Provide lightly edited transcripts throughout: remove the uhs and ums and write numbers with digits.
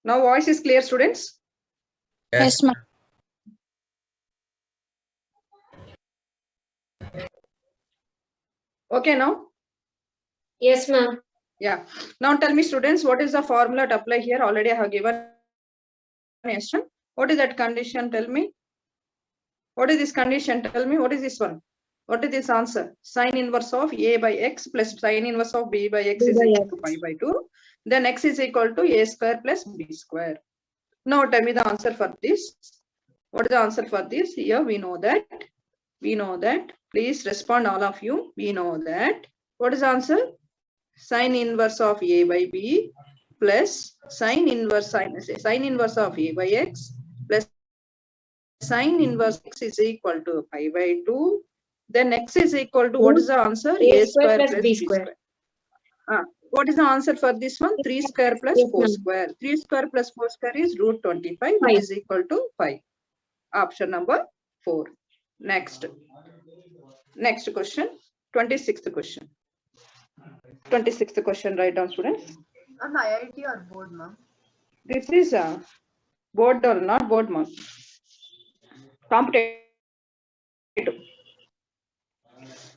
Now voice is clear, students? Yes, ma'am. Okay, now? Yes, ma'am. Yeah. Now tell me, students, what is the formula to apply here? Already I have given question. What is that condition? Tell me. What is this condition? Tell me. What is this one? What is this answer? Sine inverse of a by x plus sine inverse of b by x is equal to pi by 2. Then x is equal to a square plus b square. Now tell me the answer for this. What is the answer for this? Here we know that. We know that. Please respond, all of you. We know that. What is the answer? Sine inverse of a by b plus sine inverse of a by x plus sine inverse x is equal to pi by 2. Then x is equal to, what is the answer? A square plus b square. What is the answer for this one? 3 square plus Yes, 4 ma'am. square. 3 square plus 4 square is root 25, which is equal to 5. Option number 4. Next question. 26th question. 26th question, write down, students. Ma'am, IIT or board, ma'am? This is a board or not board, ma'am. Competitive.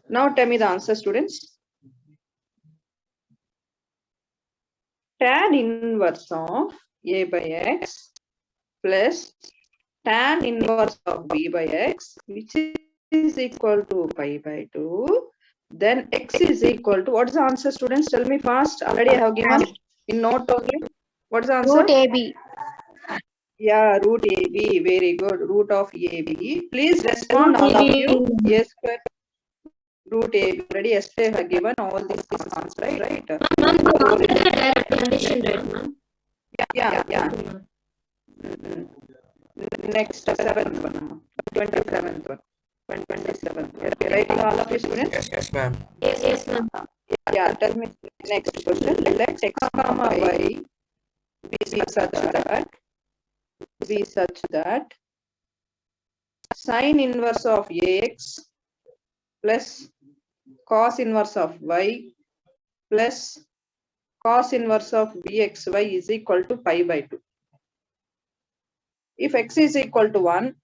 Now tell me the answer, students. Tan inverse of a by x plus tan inverse of b by x, which is equal to pi by 2. Then x is equal to, what is the answer, students? Tell me fast. Already I have given in note only. What is the answer? Root AB. Yeah, root AB. Very good. Root of AB. Please respond, all of you. Yes, sir. Root AB. Already yesterday I have given all these answers, right? Ma'am, direct condition, right, ma'am? Yeah. Next, 7th one. 27th one. 27th. Okay, writing all of you, students? Yes, ma'am. Yes, ma'am. Yeah, tell me next question. Let x comma y be such that sine inverse of ax plus cos inverse of y plus cos inverse of bxy is equal to pi by 2. If x is equal to 1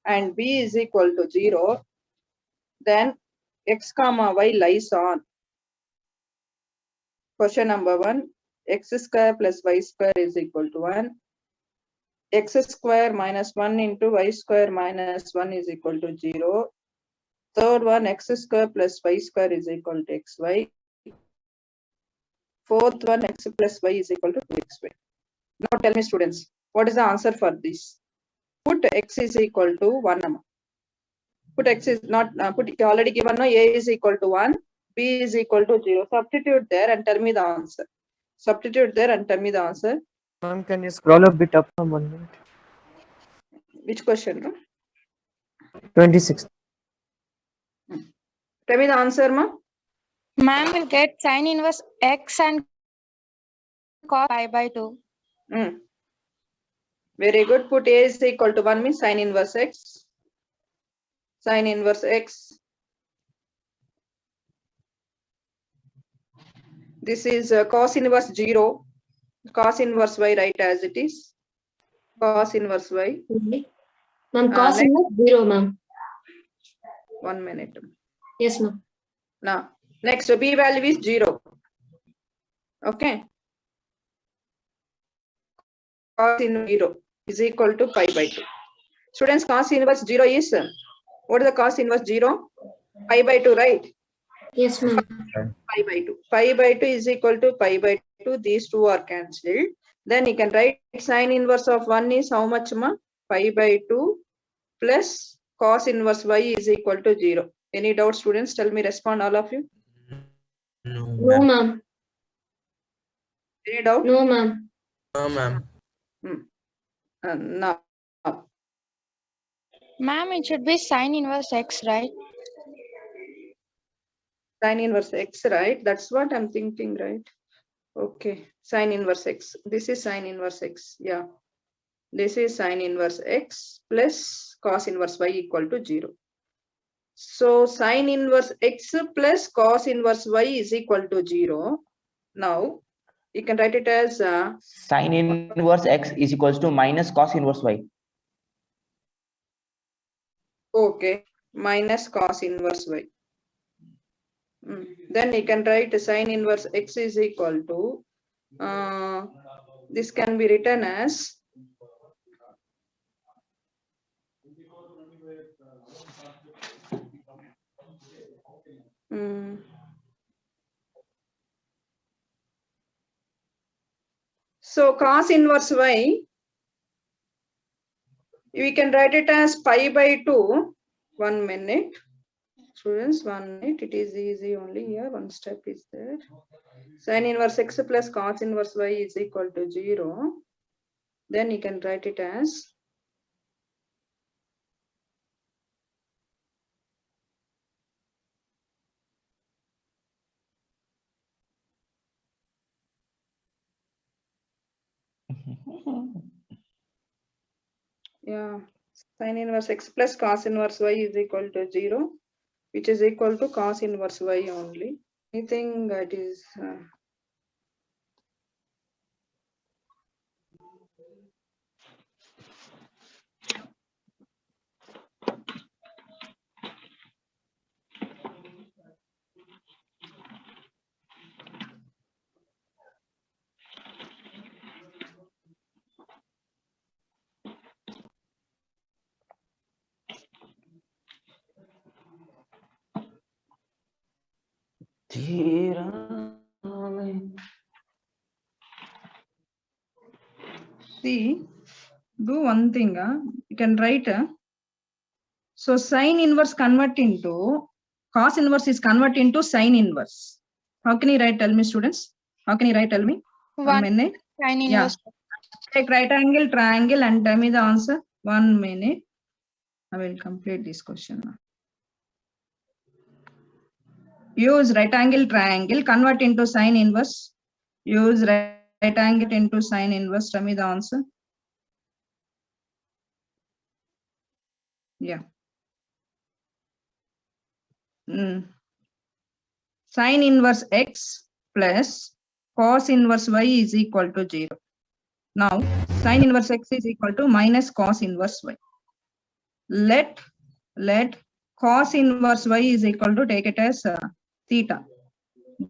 and b is equal to 0, then x comma y lies on. Question number 1, x square plus y square is equal to 1. X square minus 1 into y square minus 1 is equal to 0. Third one, x square plus y square is equal to xy. Fourth one, x plus y is equal to 2xy. Now tell me, students, what is the answer for this? Put x is equal to 1. Put x is not, put already given, no, a is equal to 1, b is equal to 0. Substitute there and tell me the answer. Substitute there and tell me the answer. Ma'am, can you scroll a bit up for 1 minute? Which question? No? 26. Tell me the answer, ma. Ma'am will get sine inverse x and cos pi by 2. Very good. Put a is equal to 1 means sine inverse x. Sine inverse x. This is cos inverse 0. Cos inverse y, right, as it is. Cos inverse y. Ma'am, cos inverse 0, ma'am. 1 minute. Yes, ma'am. Now, next, b value is 0. Okay. Cos inverse 0 is equal to pi by 2. Students, cos inverse 0 is, what is the cos inverse 0? Pi by 2, right? Yes, ma'am. Pi by 2. Pi by 2 is equal to pi by 2. These two are cancelled. Then you can write sine inverse of 1 is how much, ma? Pi by 2 plus cos inverse y is equal to 0. Any doubt, students? Tell me, respond, all of you. No, ma'am. Any doubt? No, ma'am. No, ma'am. Now, Ma'am, it should be sine inverse x, right? sine inverse x, right? That's what I'm thinking, right? Okay, sine inverse x. This is sine inverse x. Yeah. This is sine inverse x plus cos inverse y equal to 0. So sine inverse x plus cos inverse y is equal to 0. Now, You can write it as Sin inverse x is equals to minus cos inverse y. okay, minus cos inverse y. Then you can write sin inverse x is equal to this can be written as so cos inverse y, we can write it as pi by 2. 1 minute. Students, 1 minute. It is easy only here. One step is there. Sin inverse x plus cos inverse y is equal to 0. Then you can write it as yeah, sin inverse x plus cos inverse y is equal to 0, which is equal to cos inverse y only. Anything that is see, do one thing, you can write so sin inverse convert into cos inverse is convert into sin inverse. How can you write? Tell me, students. How can you write? Tell me. 1 minute. Sin Yeah. inverse. Take right angle, triangle, and tell me the answer. 1 minute. I will complete this question now. Use right angle, triangle, convert into sin inverse. Use right angle into sin inverse. Tell me the answer. Yeah. Sin inverse x plus cos inverse y is equal to 0. Now, sin inverse x is equal to minus cos inverse y. Let cos inverse y is equal to, take it as theta.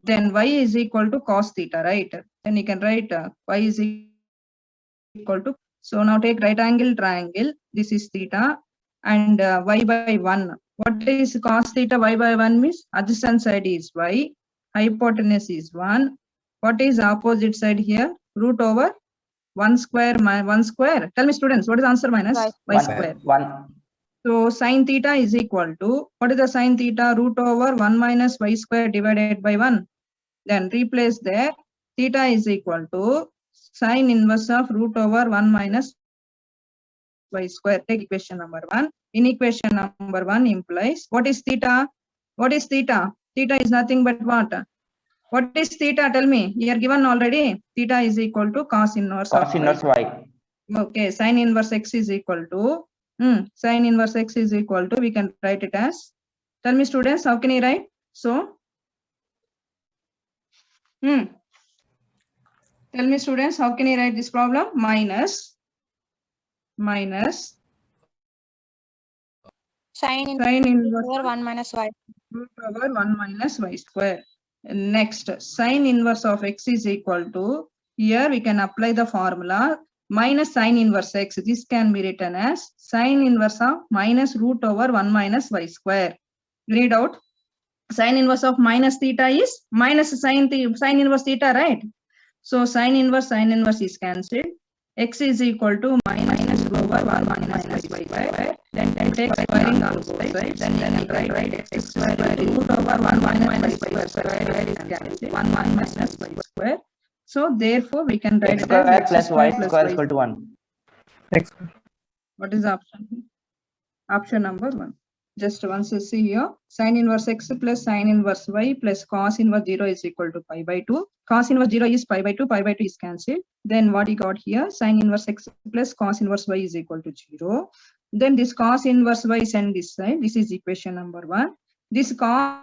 Then y is equal to cos theta, right? Then you can write y is equal to, so now take right angle, triangle. This is theta and y by 1. What is cos theta? Y by 1 means adjacent side is y, hypotenuse is 1. What is opposite side here? Root over 1 square minus 1 square. Tell me, students, what is the answer? Minus y square. 1. So sin theta is equal to, what is the sin theta? Root over 1 minus y square divided by 1. Then replace there. Theta is equal to sin inverse of root over 1 minus y square. Take equation number 1. In equation number 1 implies, what is theta? What is theta? Theta is nothing but what? What is theta? Tell me. You are given already. Theta is equal to cos inverse Cos of inverse y. Okay, sin inverse x is equal to sin inverse x is equal to, we can write it as, tell me, students, how can you write? So tell me, students, how can you write this problem? Minus Sin inverse over 1 minus y. root over 1 minus y square. Next, sin inverse of x is equal to, here we can apply the formula minus sin inverse x. This can be written as sin inverse of minus root over 1 minus y square. Read out. Sin inverse of minus theta is minus sin inverse theta, right? So sin inverse is cancelled. X is equal to minus root over 1 minus y square. Then take squaring on both sides. Then write x square root over 1 minus y square is cancelled. 1 minus y square. So therefore we can write X it as square x plus y plus square is equal to 1. X. What is the option? Option number 1. Just once you see here, sin inverse x plus sin inverse y plus cos inverse 0 is equal to pi by 2. Cos inverse 0 is pi by 2 is cancelled. Then what you got here, sin inverse x plus cos inverse y is equal to 0. Then this cos inverse y send this side. This is equation number 1. This cos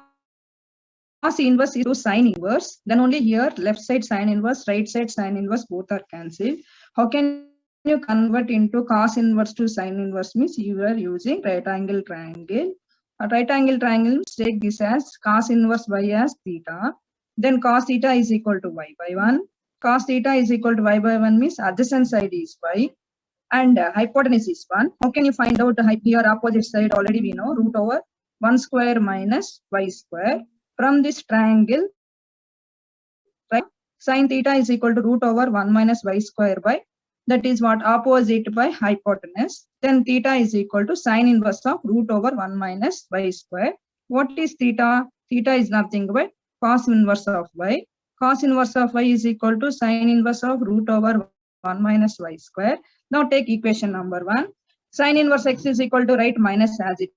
inverse is to sine inverse, then only here left side sine inverse, right side sine inverse, both are cancelled. How can you convert into cos inverse to sine inverse? Means you are using right angle triangle. A right angle triangle, take this as cos inverse y as theta. Then cos theta is equal to y by 1. Cos theta is equal to y by 1 means adjacent side is y and hypotenuse is 1. How can you find out here opposite side? Already we know root over 1 square minus y square. From this triangle, right, sine theta is equal to root over 1 minus y square by, that is what, opposite by hypotenuse. Then theta is equal to sine inverse of root over 1 minus y square. What is theta? Theta is nothing but cos inverse of y. Cos inverse of y is equal to sine inverse of root over 1 minus y square. Now take equation number 1. Sine inverse x is equal to, right, minus as it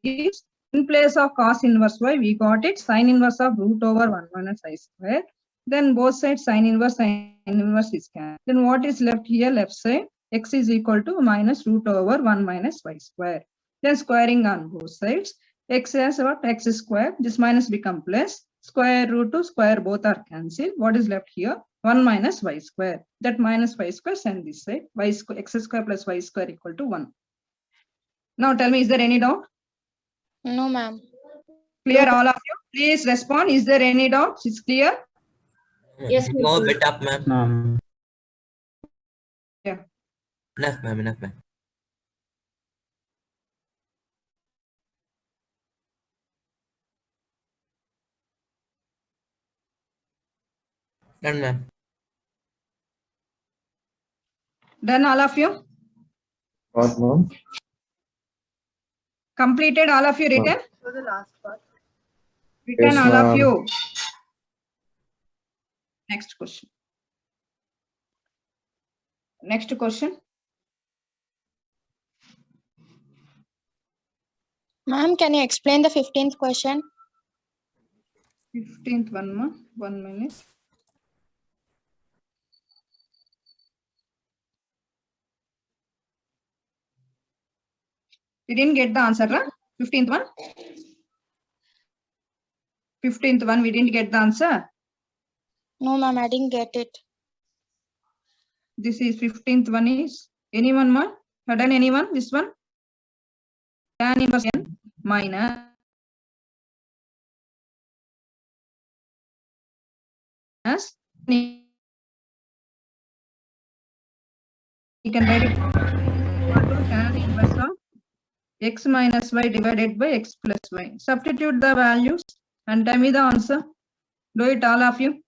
is. In place of cos inverse y, we got it sine inverse of root over 1 minus y square. Then both sides sine inverse is cancelled. Then what is left here? Left side x is equal to minus root over 1 minus y square. Then squaring on both sides. X as what? X square. This minus become plus. Square root to square both are cancelled. What is left here? 1 minus y square. That minus y square send this side. Y square, x square plus y square equal to 1. Now tell me, is there any doubt? No, ma'am. Clear all of you? Please respond. Is there any doubts? It's clear? Yes, Go a ma'am. bit up, ma'am. Yeah. Enough, ma'am. Enough, ma'am. Done, ma'am. Done all of you? What, ma'am? Completed all of you written? So the last part. Written Yes, all of ma'am. you. Next question. Next question. Ma'am, can you explain the 15th question? 15th one, ma. 1 minute. You didn't get the answer, right? 15th one? 15th one, we didn't get the answer. No, ma'am, I didn't get it. This is 15th one is, anyone, ma? Have done anyone? This one? Tan inverse n minus you can write it tan inverse of x minus y divided by x plus y. Substitute the values and tell me the answer. Do it all of you.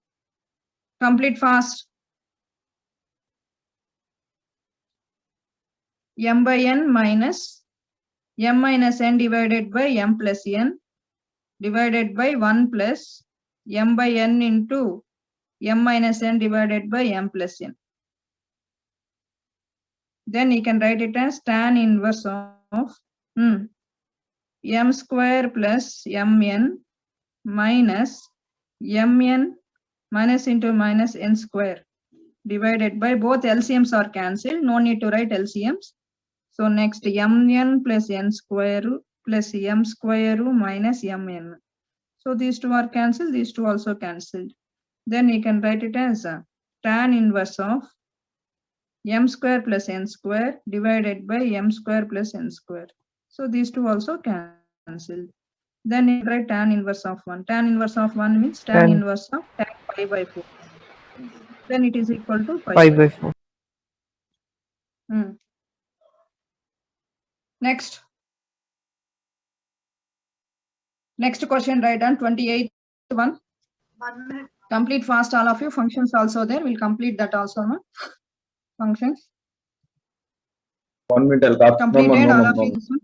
Complete fast. M by n minus m minus n divided by m plus n divided by 1 plus m by n into m minus n divided by m plus n. Then you can write it as tan inverse of m square plus mn minus mn minus into minus n square divided by, both LCMs are cancelled. No need to write LCMs. So next mn plus n square plus m square minus mn. So these two are cancelled. These two also cancelled. Then you can write it as tan inverse of m square plus n square divided by m square plus n square. So these two also cancelled. Then you write tan inverse of 1. Tan inverse of 1 means tan Tan. inverse of tan pi by 4. Then it is equal to 5 by 4. Next. Next question, write down 28th one. 1 minute. Complete fast all of you. Functions also there. We'll complete that also. No? Functions. 1 minute. I'll copy. Completed all of you. This one.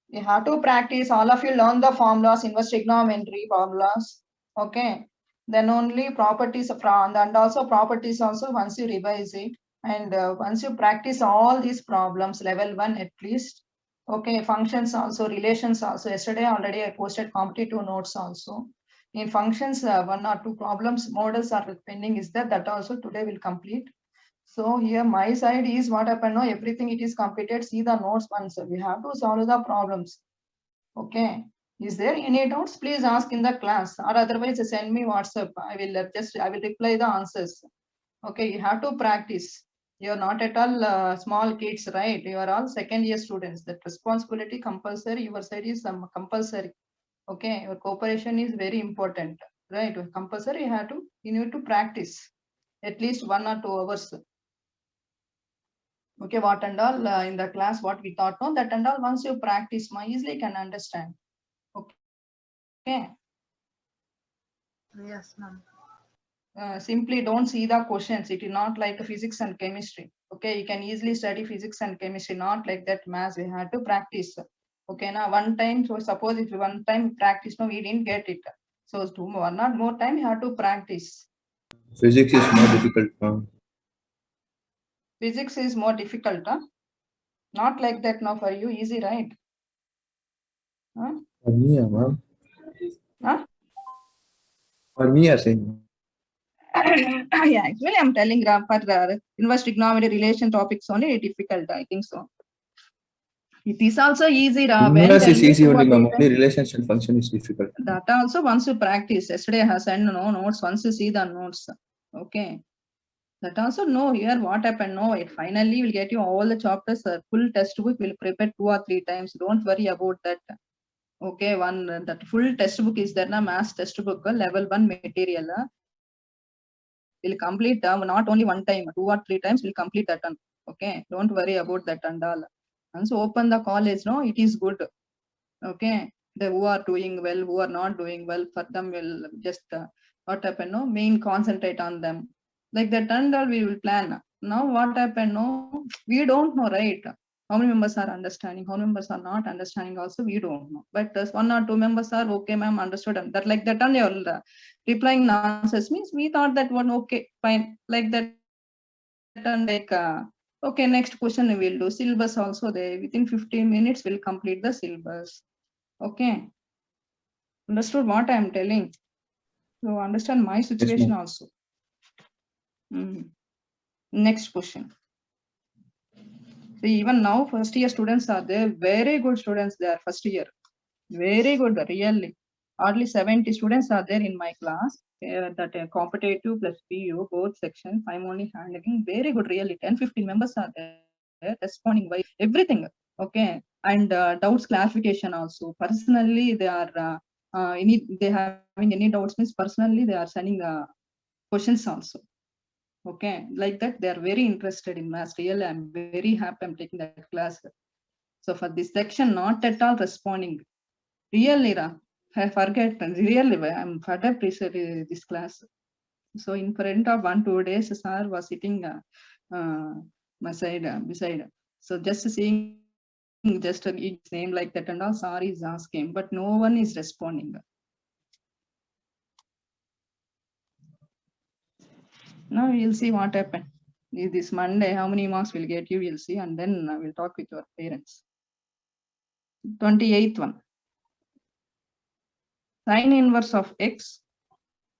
You have to practice. All of you learn the formulas, inverse trigonometry formulas. Okay. Then only properties from, and also properties also once you revise it. And once you practice all these problems, level 1 at least. Okay, functions also, relations also. Yesterday already I posted competitive notes also. In functions, 1 or 2 problems, models are pending is that also today will complete. So here my side is what happened. No, everything it is completed. See the notes once. We have to solve the problems. Okay. Is there any doubts? Please ask in the class, or otherwise send me WhatsApp. I will reply the answers. Okay, you have to practice. You're not at all small kids, right? You are all second year students. That responsibility compulsory. Your side is compulsory. Okay, your cooperation is very important, right? Compulsory. You need to practice at least 1 or 2 hours. Okay, what and all in the class, what we thought, no, that and all once you practice, more easily can understand. Okay. Yes, ma'am. Simply don't see the questions. It is not like physics and chemistry. Okay, you can easily study physics and chemistry, not like that maths. We had to practice. Okay, now one time. So suppose if one time practice, no, we didn't get it. So 1 or more time you have to practice. Physics is more difficult, ma'am. Physics is more difficult, huh? Not like that now for you, easy, right? Huh? For me, ma'am. Huh? For me, I think. Yeah, actually, I'm telling for inverse trigonometry relation topics only difficult. I think so. It is also easy. Inverse is easy only, ma'am. Only relationship function is difficult. That also once you practice. Yesterday I have sent no notes. Once you see the notes, okay. That also no here what happened. No, it finally will get you all the chapters. Full textbook will prepare 2 or 3 times. Don't worry about that. Okay, that full textbook is there na, maths textbook level 1 material. Will complete not only 1 time, 2 or 3 times will complete that one. Okay, don't worry about that and all. Once open the college, no, it is good. Okay, the who are doing well, who are not doing well, for them will just what happened, no, main concentrate on them. Like that and all we will plan. Now what happened, no, we don't know, right? How many members are understanding, how many members are not understanding also we don't know. But 1 or 2 members are okay, ma'am, understood. And that like that and they are replying nonsense means we thought that one okay, fine, like that and like okay, next question we will do. Syllabus also there within 15 minutes we'll complete the syllabus. Okay, understood what I am telling? So understand my situation ma'am. also. Next question. So even now first year students are there, very good students there first year, very good, really. Hardly 70 students are there in my class. That competitive plus PU both sections. I'm only handling very good, really. 10-15 members are there responding by everything. Okay, and doubts clarification also. Personally, they are they having any doubts means personally they are sending questions also. Okay, like that they are very interested in maths. Really, I'm very happy I'm taking that class. So for this section, not at all responding. Really, I forget. Really, I'm fed up with this class. So in front of 1-2 days, sir was sitting my side beside. So just seeing just each name like that and all, sir is asking, but no one is responding. Now we'll see what happened. This Monday, how many marks will get you, we'll see, and then we'll talk with your parents. 28th one. Sin inverse of x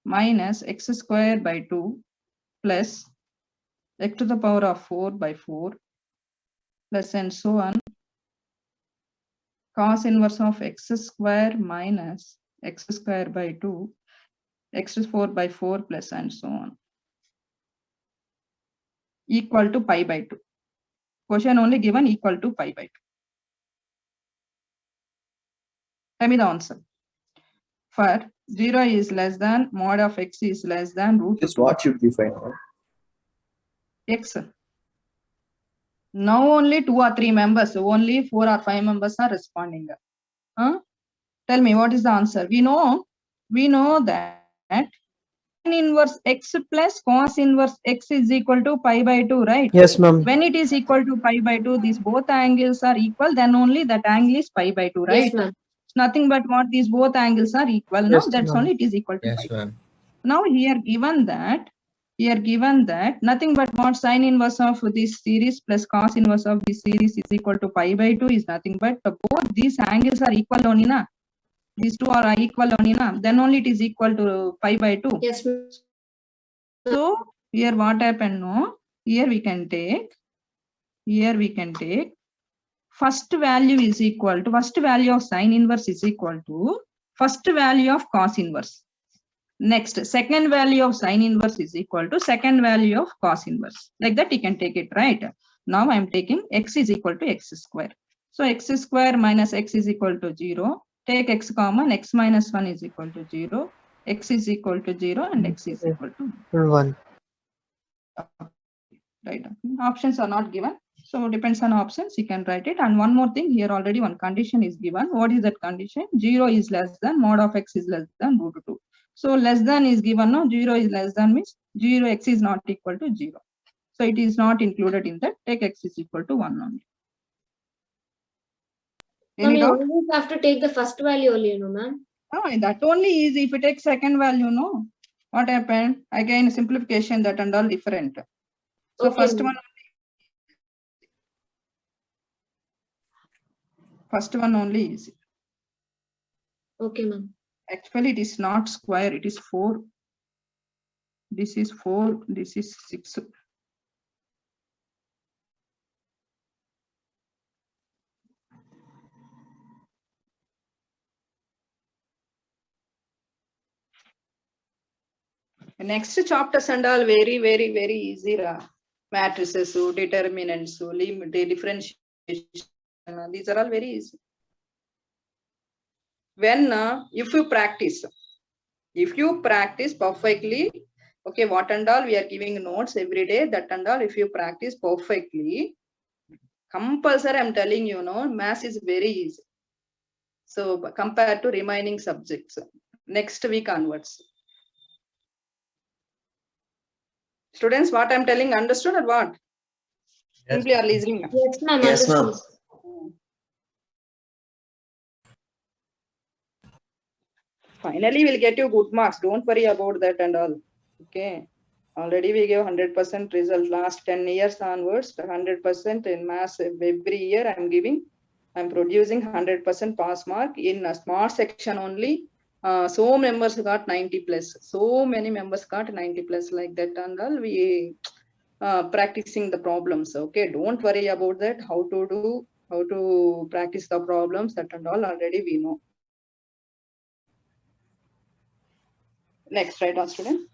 minus x squared by 2 plus x to the power of 4 by 4 plus and so on. Cos inverse of x square minus x square by 2, x to 4 by 4 plus and so on. Equal to pi by 2. Question only given equal to pi by 2. Tell me the answer. For 0 is less than mod of x is less than root Just what should be fine, ma'am? x. Now only 2 or 3 members, only 4 or 5 members are responding. Tell me what is the answer. We know that sin inverse x plus cos inverse x is equal to pi by 2, right? Yes, ma'am. When it is equal to pi by 2, these both angles are equal, then only that angle is pi by 2, right? Yes, ma'am. It's nothing but what these both angles are equal. Now Yes, that's ma'am. only it is equal to Yes, pi. ma'am. Now here given that nothing but what sin inverse of this series plus cos inverse of this series is equal to pi by 2 is nothing but both these angles are equal only na. These two are equal only na. Then only it is equal to pi by 2. Yes, ma'am. So here what happened, no? here we can take first value is equal to first value of sine inverse is equal to first value of cos inverse. Next, second value of sine inverse is equal to second value of cos inverse. Like that, you can take it, right? Now I am taking x is equal to x square. So x square minus x is equal to 0. Take x common, x minus 1 is equal to 0. X is equal to 0 and x is equal to 1. right. Options are not given. So depends on options, you can write it. And one more thing, here already one condition is given. What is that condition? 0 is less than mod of x is less than root 2. So less than is given, no, 0 is less than means 0 x is not equal to 0. So it is not included in that. Take x is equal to 1 only. Ma'am, Any you doubt? always have to take the first value only, no, ma'am? Oh, that only is if you take second value, no. What happened? Again, simplification that and all different. So Okay, first ma'am. one only is. Okay, ma'am. Actually, it is not square, it is 4. This is 4, this is 6. Next chapters and all very, very, very easy. Matrices, determinants, limit, differentiation. These are all very easy. When, if you practice perfectly, okay, what and all we are giving notes every day, that and all, if you practice perfectly, compulsory, I'm telling you, no, math is very easy. So compared to remaining subjects, next week onwards. Students, what I'm telling, understood or what? Simply are listening. Yes, ma'am. Yes, ma'am. Understood. Finally, we'll get you good marks. Don't worry about that and all. Okay. Already we gave 100% result last 10 years onwards, 100% in maths every year I'm producing 100% pass mark in a smart section only. So members got 90 plus. So many members got 90 plus like that and all. We practicing the problems. Okay. Don't worry about that. How to practice the problems, that and all already we know. Next, right on, student.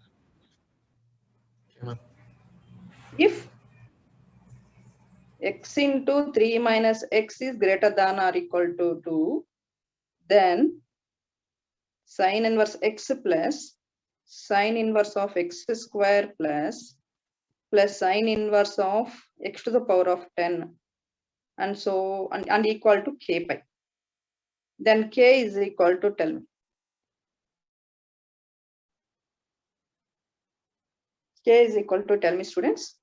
If x into 3 minus x is greater than or equal to 2, then sine inverse x plus sine inverse of x square plus sine inverse of x to the power of 10 and so and equal to k pi. Then k is equal to, tell me. K is equal to, tell me, students.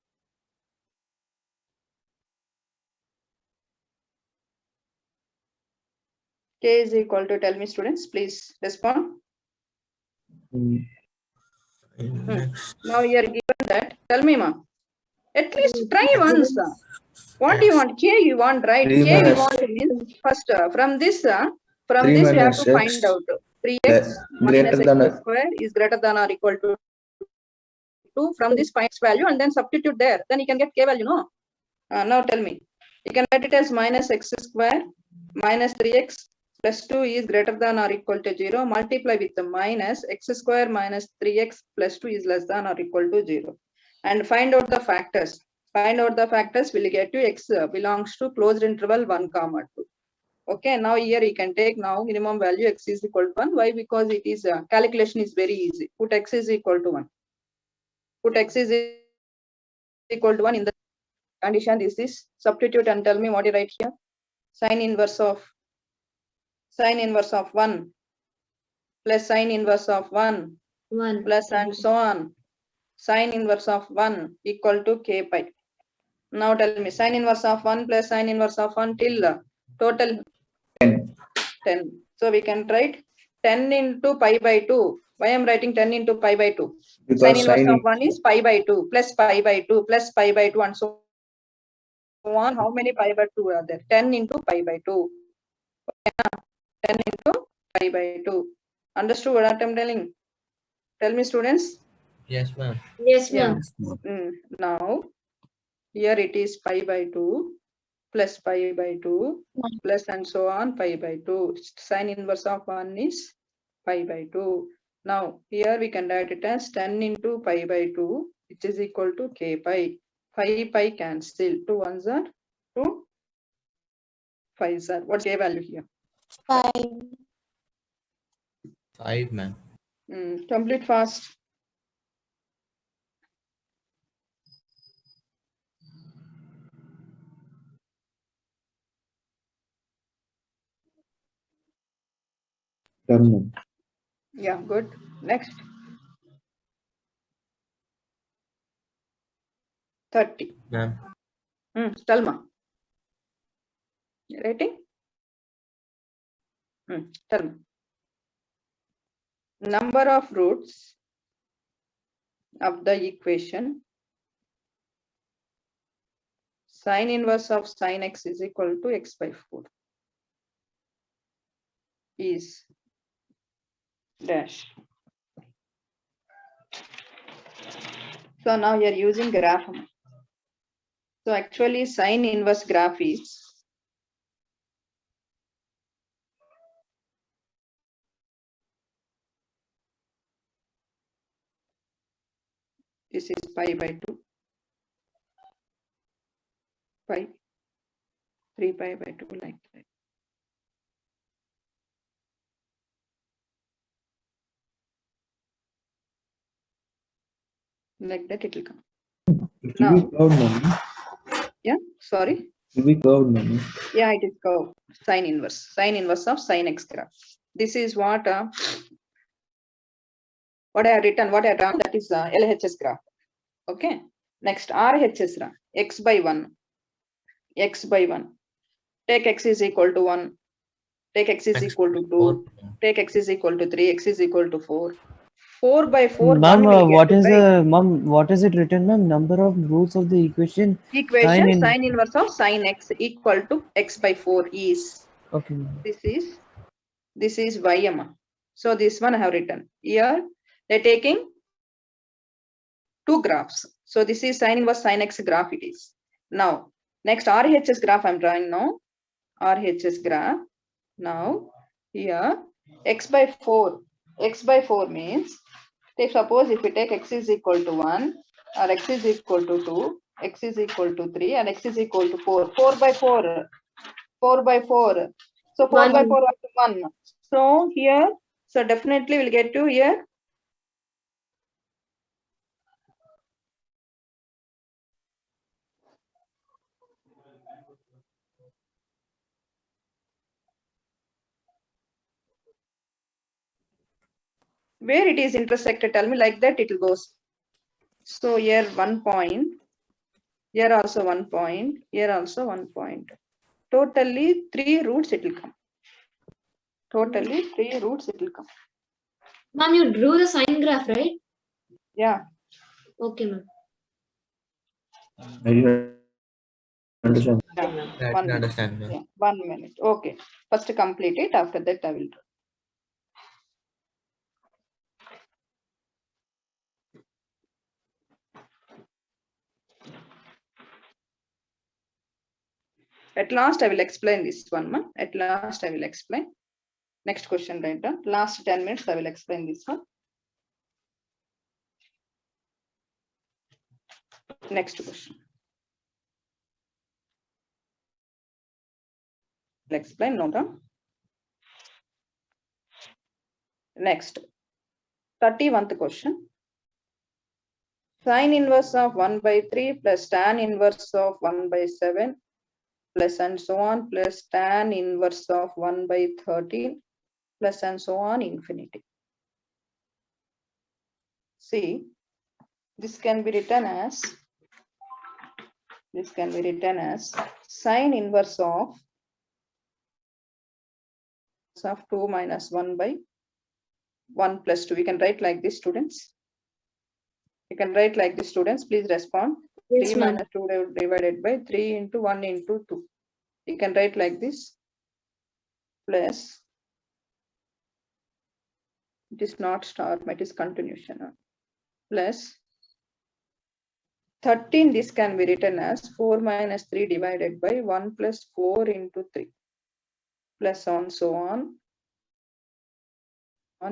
K is equal to, tell me, students, please respond. Now you are given that. Tell me, ma. At least try once. What do you want? K you want, right? 3 K you minus- want means first from this 3 we have minus to x find out 3x minus greater than x square is greater than or equal to 2. From this find its value and then substitute there. Then you can get K value, no? Now tell me. You can write it as minus x square minus 3x plus 2 is greater than or equal to 0. Multiply with the minus x square minus 3x plus 2 is less than or equal to 0. And find out the factors. Find out the factors will get you x belongs to closed interval 1, 2. Okay, now here you can take now minimum value x is equal to 1. Why? Because it is calculation is very easy. Put x is equal to 1. Put x is equal to 1 in the condition. This is substitute and tell me what you write here. Sine inverse of 1 plus sine inverse of 1 plus and so on. Sine inverse of 1 equal to k pi. Now tell me sine inverse of 1 plus sine inverse of 1 till total 10. So we can write 10 into pi by 2. Why I am writing 10 into pi by 2? Because Sine inverse sine of 1 is pi by 2 plus pi by 2 plus pi by 2 and so on. How many pi by 2 are there? 10 into pi by 2. 10 into pi by 2. Understood what I am telling? Tell me, students. Yes, ma'am. Yes, ma'am. Now Here it is pi by 2 plus pi by 2 plus and so on pi by 2. Sine inverse of 1 is pi by 2. Now here we can write it as 10 into pi by 2, which is equal to k pi. Pi cancel. 2 ones are 2 5s are. What's k value here? 5. 5, ma'am. Complete fast. Done, ma'am. Yeah, good. Next. 30. Ma'am. Talma. Writing? Tell me. Number of roots of the equation sine inverse of sine x is equal to x by 4 is dash. So now you are using graph. So actually sine inverse graph is this is pi by 2 pi 3 pi by 2 like that. Like that it will come. It will be curved, ma'am. Yeah, sorry. It will be curved, ma'am. Yeah, it is curved. Sine inverse of sine x graph. This is what I have written, what I have done, that is LHS graph. Okay. Next RHS graph. X by 1. X by 1. Take x is equal to 1. Take x is X equal to 2. 4, ma'am. Take x is equal to 3. X is equal to 4. 4 by 4. Ma'am, 1 will what get is by what is it written, ma'am? Number of roots of the equation. equation in- sine inverse of sine x equal to x by 4 is. Okay, ma'am. This is ym. So this one I have written here. They're taking two graphs. So this is sine inverse sine x graph it is. Now next RHS graph I'm drawing now. RHS graph. Now here x by 4. X by 4 means, take suppose if we take x is equal to 1 or x is equal to 2, x is equal to 3 and x is equal to 4. 4 by 4. 4 by 4. So 4 by 4 is 1. So here, so definitely we'll get to here. Where it is intersected, tell me, like that it will goes. So here 1 point, here also 1 point, here also 1 point. Totally 3 roots it will come. Totally 3 roots it will come. Ma'am, you drew the sine graph, right? Yeah. Okay, ma'am. I didn't understand. I 1 didn't minute. understand, ma'am. Yeah, 1 minute. Okay. First complete it. After that I will draw. At last I will explain this one. Ma. At last I will explain. Next question right down. Last 10 minutes I will explain this one. Next question. I'll explain no down. Next. 31st question. Sine inverse of 1 by 3 plus tan inverse of 1 by 7 plus and so on plus tan inverse of 1 by 13 plus and so on infinity. See, this can be written as sine inverse of 2 minus 1 by 1 plus 2. We can write like this, students. You can write like this, students. Please respond. Yes, 3 ma'am. minus 2 divided by 3 into 1 into 2. You can write like this. Plus, it is not star, it is continuation. Plus 13, this can be written as 4 minus 3 divided by 1 plus 4 into 3 plus on so on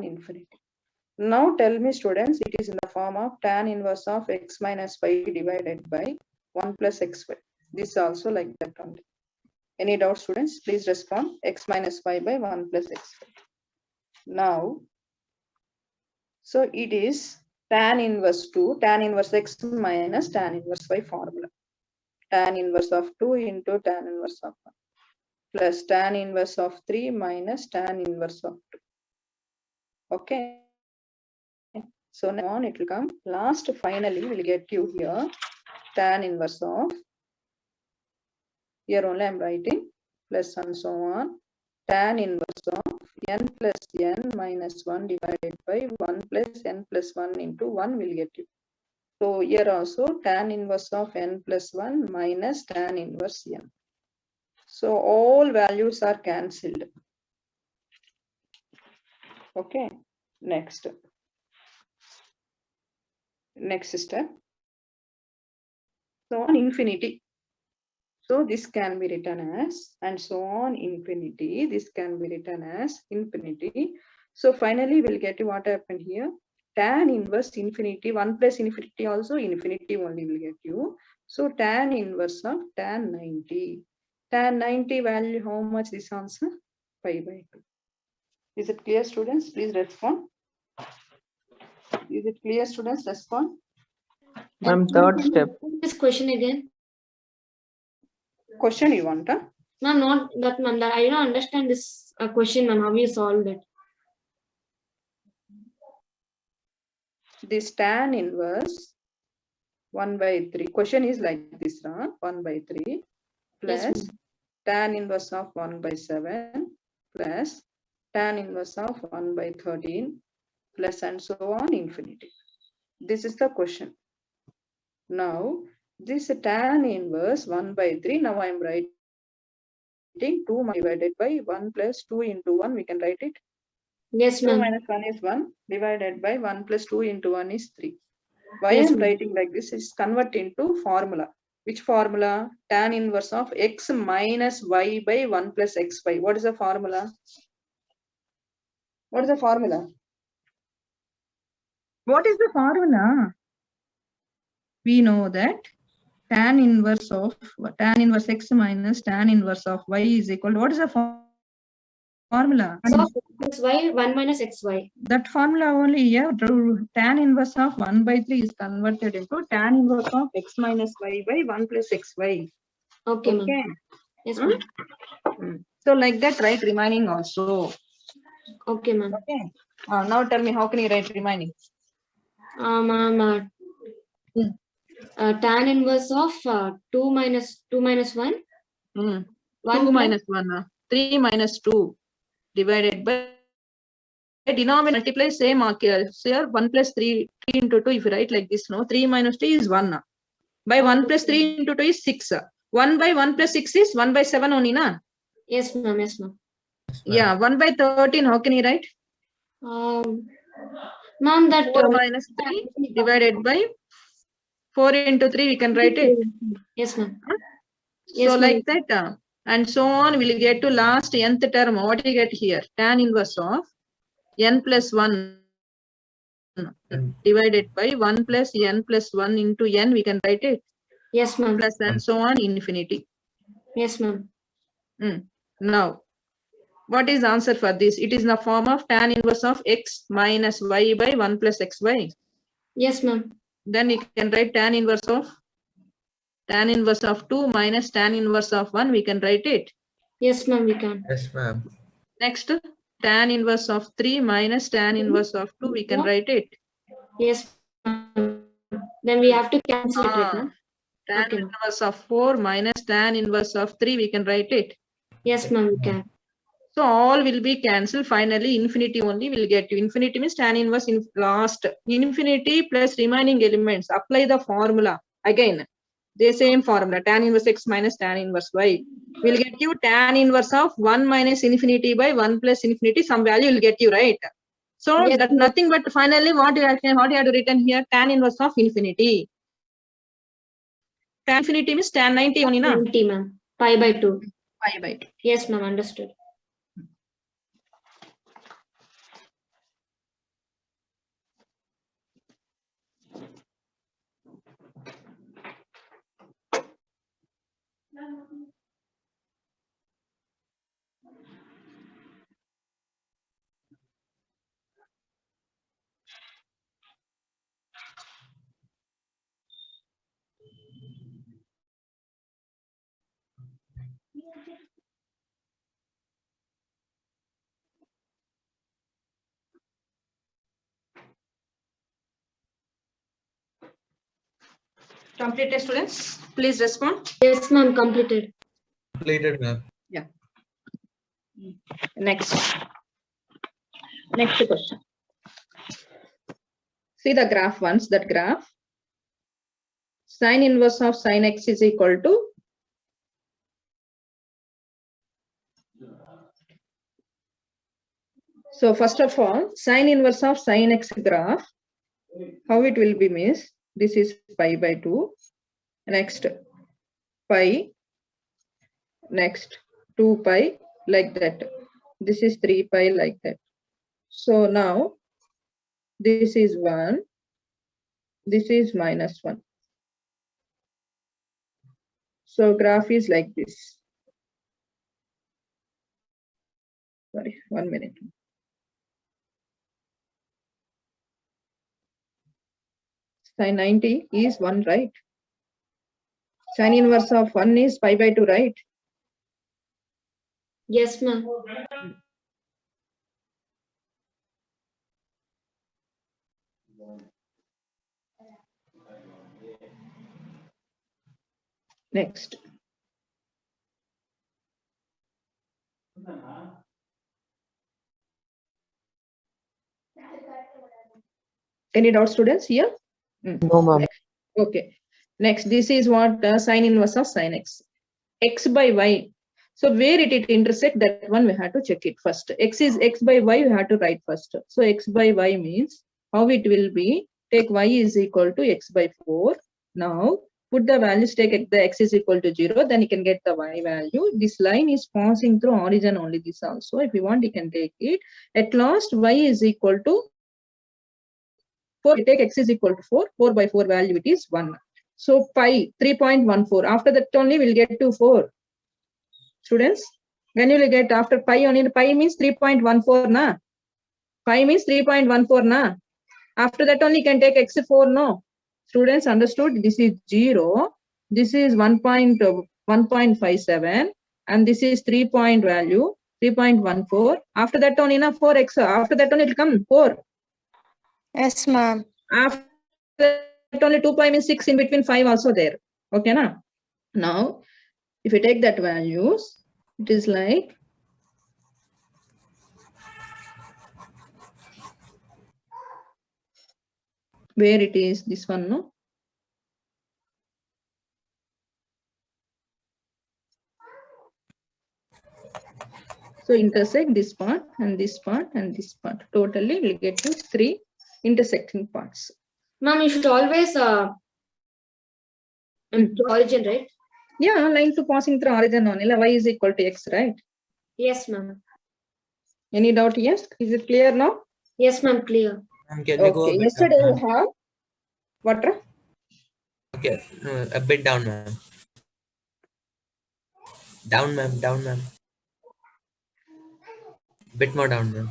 infinity. Now tell me students, it is in the form of tan inverse of x minus y divided by 1 plus xy. This is also like that only. Any doubt students? Please respond. X minus y by 1 plus xy. Now, so it is tan inverse 2, tan inverse x minus tan inverse y formula. Tan inverse of 2 into tan inverse of 1 plus tan inverse of 3 minus tan inverse of 2. Okay. So now on it will come. Last finally we'll get you here tan inverse of, here only I'm writing, plus and so on, tan inverse of n plus n minus 1 divided by 1 plus n plus 1 into 1 will get you. So here also tan inverse of n plus 1 minus tan inverse n. So all values are cancelled. Okay, next step. So on infinity. So this can be written as, and so on infinity, this can be written as infinity. So finally we'll get to what happened here. Tan inverse infinity, 1 plus infinity also infinity only will get you. So tan inverse of tan 90. Tan 90 value, how much this answer? Pi by 2. Is it clear students? Please respond. Is it clear students? Respond. Ma'am, third step. This question again. Question you want, huh? Ma'am, not that, ma'am. That I don't understand this question, ma'am. How you solved it? This tan inverse 1 by 3. Question is like this, huh? 1 by 3 plus Yes, tan inverse of 1 by 7 plus tan inverse of 1 by 13 plus and so on infinity. This is the question. Now this tan inverse 1 by 3. Now I am writing 2 divided by 1 plus 2 into 1. We can write it. yes, 2 ma'am. minus 1 is 1 divided by 1 plus 2 into 1 is 3. Why Yes, I am ma'am. writing like this is convert into formula. Which formula? Tan inverse of x minus y by 1 plus xy. What is the formula? What is the formula? What is the formula? We know that tan inverse x minus tan inverse of y is equal to, what is the formula? So xy 1 minus xy. That formula only, yeah, tan inverse of 1 by 3 is converted into tan inverse of x minus y by 1 plus xy. Okay, ma'am. Okay. Yes, Hmm? ma'am. So like that, write remaining also. Okay, ma'am. Okay. Now tell me, how can you write remaining? Ma'am, tan inverse of 2 minus 1. 2 1 minus 1, 3 minus 2 divided by denominator multiply same here 1 plus 3 into 2. If you write like this, no, 3 minus 2 is 1. By 1 plus 3 into 2 is 6. 1 by 1 plus 6 is 1 by 7 only, na? Yes, ma'am. Yes, ma'am. Yeah, 1 by 13, how can you write? Ma'am, that 4 minus 3 divided by 4 into 3, we can write it. Yes, ma'am. Huh? Yes, So ma'am. like that, and so on, we'll get to last nth term. What do you get here? Tan inverse of n plus 1 divided by 1 plus n plus 1 into n, we can write it. Yes, ma'am. Plus and so on infinity. Yes, ma'am. Now, what is the answer for this? It is in the form of tan inverse of x minus y by 1 plus xy. Yes, ma'am. Then you can write tan inverse of 2 minus tan inverse of 1. We can write it. Yes, ma'am. We can. Yes, ma'am. Next, tan inverse of 3 minus tan inverse of 2. We can write it. Yes, ma'am. Then we have to cancel it, right, ma'am? Tan Okay, ma'am. inverse of 4 minus tan inverse of 3. We can write it. Yes, ma'am. We can. So all will be cancelled. Finally, infinity only will get you. Infinity means tan inverse in last. Infinity plus remaining elements. Apply the formula again. The same formula. Tan inverse x minus tan inverse y will get you tan inverse of 1 minus infinity by 1 plus infinity. Some value will get you, right? So Yes, that ma'am. nothing but finally what you have to written here, tan inverse of infinity. Tan infinity means tan 90 only, na? 90, ma'am. Pi by 2. Pi by 2. Yes, ma'am. Understood. Completed, students? Please respond. Yes, ma'am. Completed. Completed, ma'am. Next question. See the graph once, that graph. Sine inverse of sine x is equal to so first of all, sine inverse of sine x graph, how it will be means this is pi by 2, next pi, next 2 pi, like that. This is 3 pi, like that. So now this is 1, this is minus 1. So graph is like this. Sorry, 1 minute. Sine 90 is 1, right? Sine inverse of 1 is pi by 2, right? Yes, ma'am. Next. Any doubt, students, here? No, ma'am. Okay. Next, this is what sine inverse of sine x. X by y. So where it intersect, that one we have to check it first. X is x by y, we have to write first. So x by y means how it will be. Take y is equal to x by 4. Now put the values, take the x is equal to 0, then you can get the y value. This line is passing through origin only, this also. If you want, you can take it. At last, y is equal to 4. You take x is equal to 4. 4 by 4 value, it is 1. So pi 3.14. After that only we'll get to 4. Students, when you will get after pi only, pi means 3.14 na. Pi means 3.14 na. After that only you can take x 4 no. Students, understood? This is 0. This is 1.57 and this is 3 point value 3.14. After that only na 4x. After that only it will come 4. Yes, ma'am. After that only 2 pi means 6, in between 5 also there. Okay na? Now if you take that values, it is like where it is this one, no? So intersect this part and this part and this part. Totally we'll get to 3 intersecting parts. Ma'am, you should always origin, right? Yeah, line to passing through origin only. Y is equal to x, right? Yes, ma'am. Any doubt? Yes. Is it clear now? Yes, ma'am. Clear. Ma'am, can we go a Okay. bit Yesterday down, we ma'am? have what? Okay, a bit down, ma'am. Down, ma'am. Down, ma'am. Bit more down, ma'am.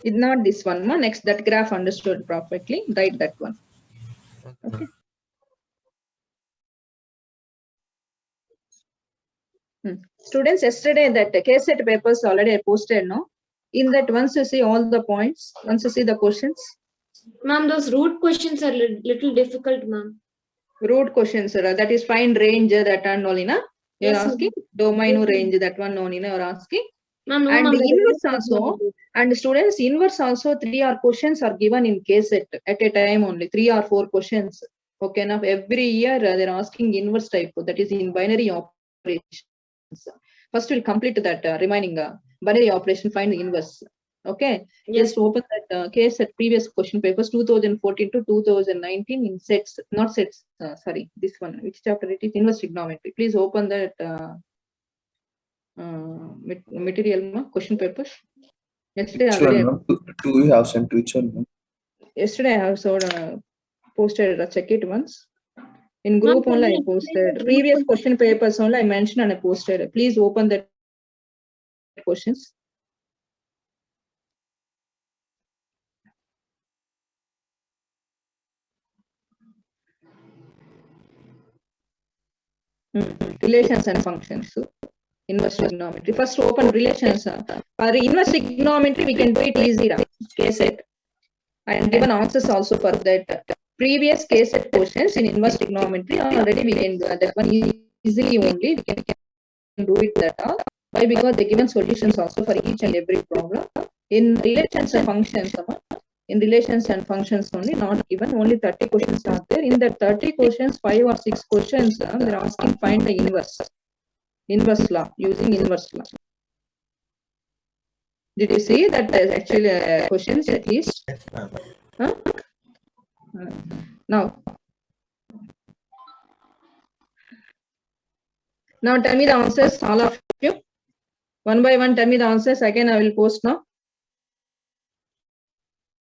It's not this one, ma. Next, that graph understood perfectly. Write that one. Okay. Students, yesterday that KSET papers already I posted, no? In that, once you see all the points, once you see the questions, Ma'am, those root questions are little difficult, ma'am. root questions, that is find range, that and all, na? You're Yes, ma'am. asking domain Yes, ma'am. range, that one only, na? You're asking. Ma'am, no, And ma'am. inverse also, and students, inverse also 3 or questions are given in KSET at a time only, 3 or 4 questions. Okay, now every year they're asking inverse type, that is in binary operations. First we'll complete that remaining binary operation, find the inverse. Okay, Yes. just open that case at previous question papers 2014 to 2019 in sets, not sets, sorry, this one, which chapter it is, inverse trigonometry. Please open that material, question papers. Yesterday Which one, already, ma'am? Two you have sent. Which one, ma'am? yesterday I have posted, check it once. In group Ma'am, only I can you explain posted. the Previous group? question papers only I mentioned and I posted. Please open that questions. Relations and functions. Inverse trigonometry. First open relations. For inverse trigonometry, we can do it easy. Case set. And given answers also for that. Previous case set questions in inverse trigonometry already we can do that one easily only. We can do it that all. Why? Because they given solutions also for each and every problem. In relations and functions, in relations and functions only not given, only 30 questions are there. In that 30 questions, 5 or 6 questions, they're asking find the inverse law, using inverse law. Did you see that there's actually questions at least? Huh? Now tell me the answers, all of you. One by one, tell me the answers. Again, I will post now.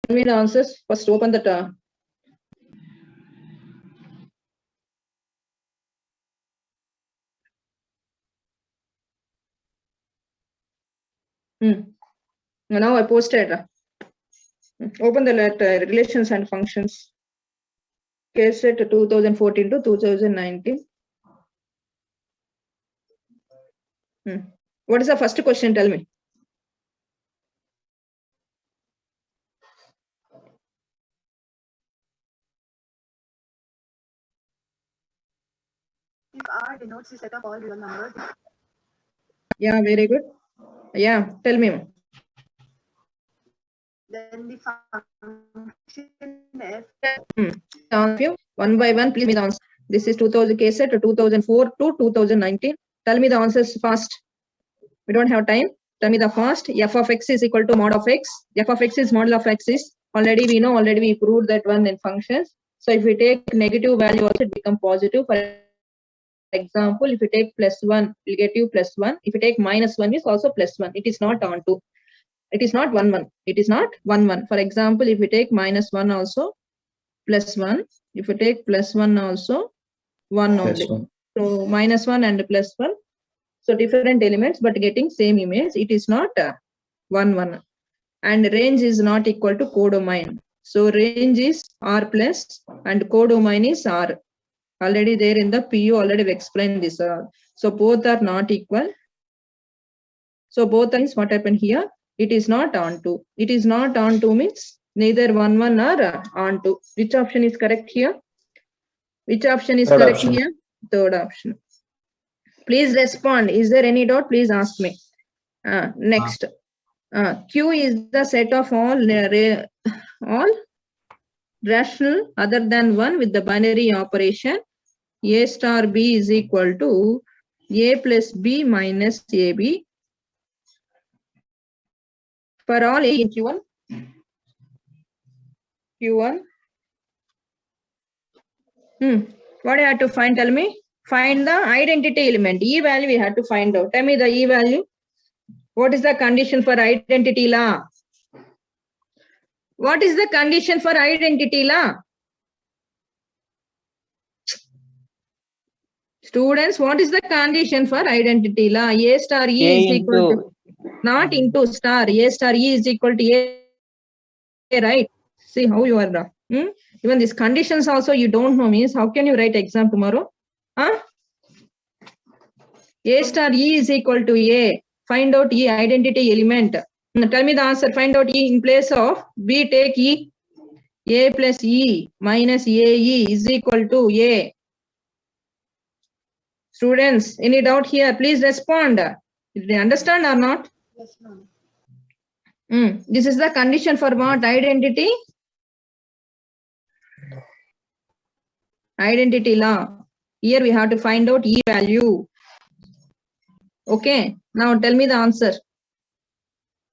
Tell me the answers. First, open the Now I posted. Open the relations and functions. Case set 2014 to 2019. What is the first question? Tell me. If R denotes the set of all real numbers, Yeah, very good. Yeah, tell me. then the function f All of you, one by one, please me the answer. This is 2000 case set 2004 to 2019. Tell me the answers fast. We don't have time. Tell me the first. F of x is equal to mod of x. F of x is model of x is already we know, already we proved that one in functions. So if we take negative value also it become positive. For example, if you take +1, we'll get you +1. If you take -1 is also +1. It is not onto. It is not 1 1. It is not 1 1. For example, if we take -1 also +1. If you take +1 also 1 only. Plus one. So -1 and +1. So different elements but getting same image. It is not 1 1. And range is not equal to codomain. So range is R plus and codomain is R. Already there in the PU, already we explained this. So both are not equal. So both is what happened here. It is not onto. It is not onto means neither 1 1 or onto. Which option is correct here? Which option is Third correct option. here? Third option. Please respond. Is there any doubt? Please ask me. Next. Q is the set of all rational other than 1 with the binary operation. A star B is equal to A plus B minus AB. For all A in Q1. Q1. What do you have to find? Tell me. Find the identity element. E value we have to find out. Tell me the E value. What is the condition for identity law? What is the condition for identity law? Students, what is the condition for identity law? A star E A is equal to, into not into star, A star E is equal to A, right? See how you are. Even these conditions also you don't know means how can you write exam tomorrow? A star E is equal to A. Find out E identity element. Tell me the answer. Find out E in place of B, take E. A plus E minus AE is equal to A. Students, any doubt here? Please respond. Did they understand or not? yes, ma'am. This is the condition for what? Identity? Identity law. Here we have to find out E value. Okay. Now tell me the answer.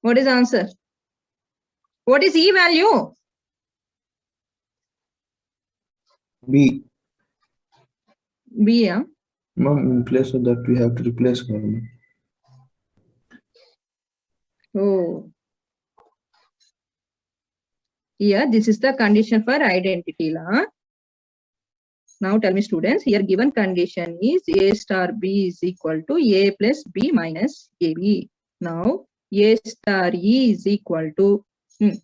What is the answer? What is E value? B. B, yeah. Ma'am, in place of that, we have to replace her. ma'am. Oh. Yeah, this is the condition for identity. La. Now tell me students, here given condition is A star B is equal to A plus B minus AB. Now A star E is equal to,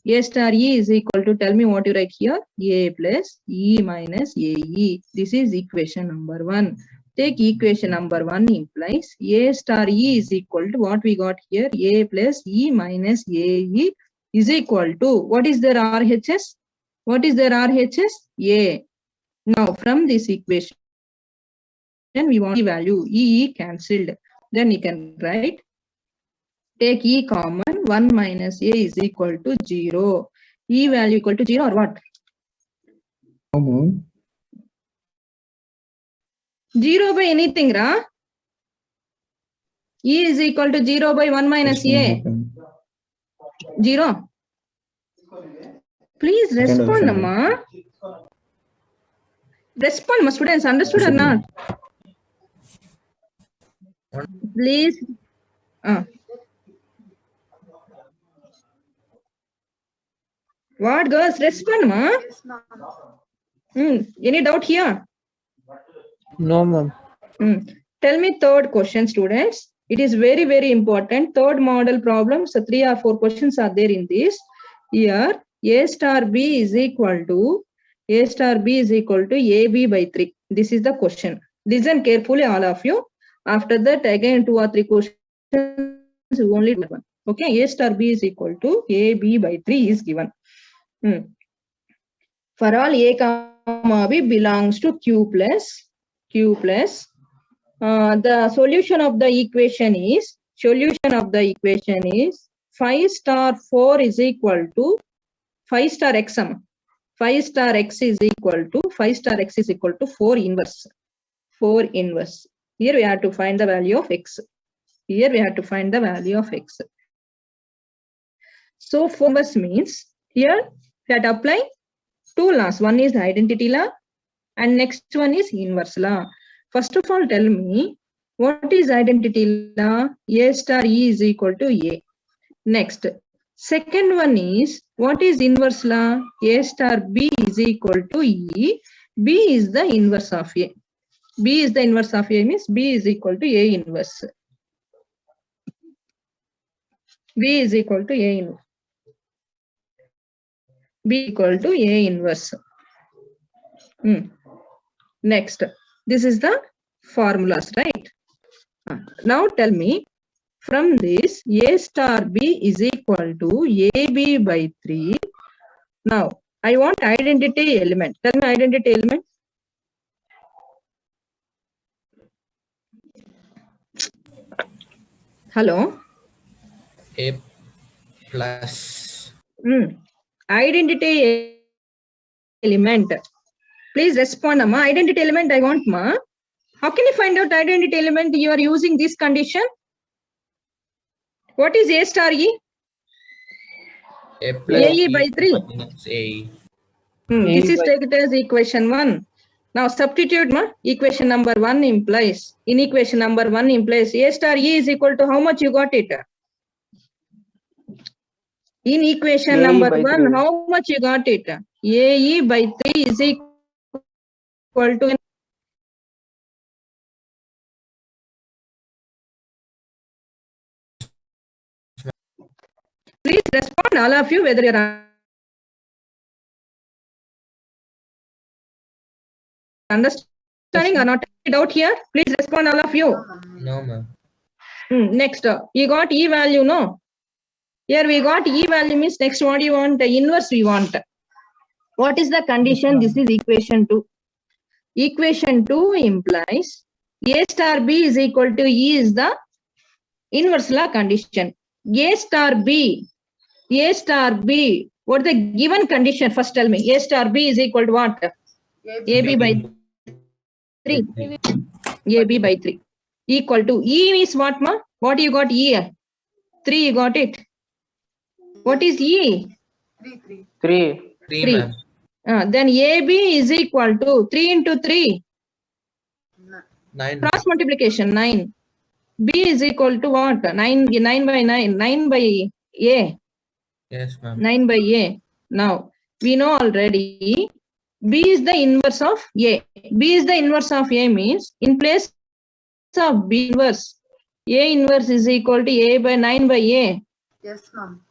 A star E is equal to, tell me what you write here, A plus E minus AE. This is equation number 1. Take equation number 1 implies A star E is equal to what we got here, A plus E minus AE is equal to, what is their RHS? What is their RHS? A. Now from this equation, we want E value, E cancelled. Then you can write, take E common, 1 minus A is equal to 0. E value equal to 0 or what? No, ma'am. 0 by anything, ra? E is equal to 0 by 1 minus Yes, A. ma'am. 0. Please Second respond, option, amma. Respond, my students. Understood or Yes, not? One. Please. What girls? Respond, ma. Yes, ma'am. Any doubt here? No, ma'am. Tell me third question, students. It is very, very important. Third model problem. So 3 or 4 questions are there in this. Here, A star B is equal to AB by 3. This is the question. Listen carefully, all of you. After that, again 2 or 3 questions, only one. Okay, A star B is equal to AB by 3 is given. For all A comma B belongs to Q plus. The solution of the equation is 5 star 4 is equal to 5 star x sum. 5 star x is equal to 4 inverse. 4 inverse. Here we have to find the value of x. So 4 inverse means here we have to apply 2 laws. One is identity law and next one is inverse law. First of all, tell me what is identity law? A star E is equal to A. Next, second one is what is inverse law? A star B is equal to E. B is the inverse of A. B is the inverse of A means B is equal to A inverse. B is equal to A inverse. B equal to A inverse. Next, this is the formulas, right? Now tell me, from this A star B is equal to AB by 3. Now, I want identity element. Tell me identity element. Hello? A plus. Identity element. Please respond, Amma. Identity element I want, ma. How can you find out identity element? You are using this condition. What is A star E? A plus AE by 3. minus AE. This is by- taken as equation 1. Now substitute, ma. Equation number 1 implies. In equation number 1 implies A star E is equal to how much you got it? In equation AE number by 1, 3. how much you got it? AE by 3 is equal to. Please respond, all of you, whether you're understanding or not. Doubt here? Please respond, all of you. No, ma'am. Next, you got E value, no? Here we got E value means next what you want? The inverse we want. What is the condition? This is equation 2. Equation 2 implies A star B is equal to E is the inverse law condition. A star B. What is the given condition? First tell me. A star B is equal to what? AB by 3. AB by 3. Equal to E is what, ma? What you got E? 3 you got it. What is E? 3. 3, Three. ma'am. Then AB is equal to 3 into 3. 9. Cross multiplication 9. B is equal to what? 9 by 9. 9 by A. Yes, ma'am. 9 by A. Now, we know already B is the inverse of A. B is the inverse of A means in place of B inverse, A inverse is equal to A by 9 by A. Yes, ma'am.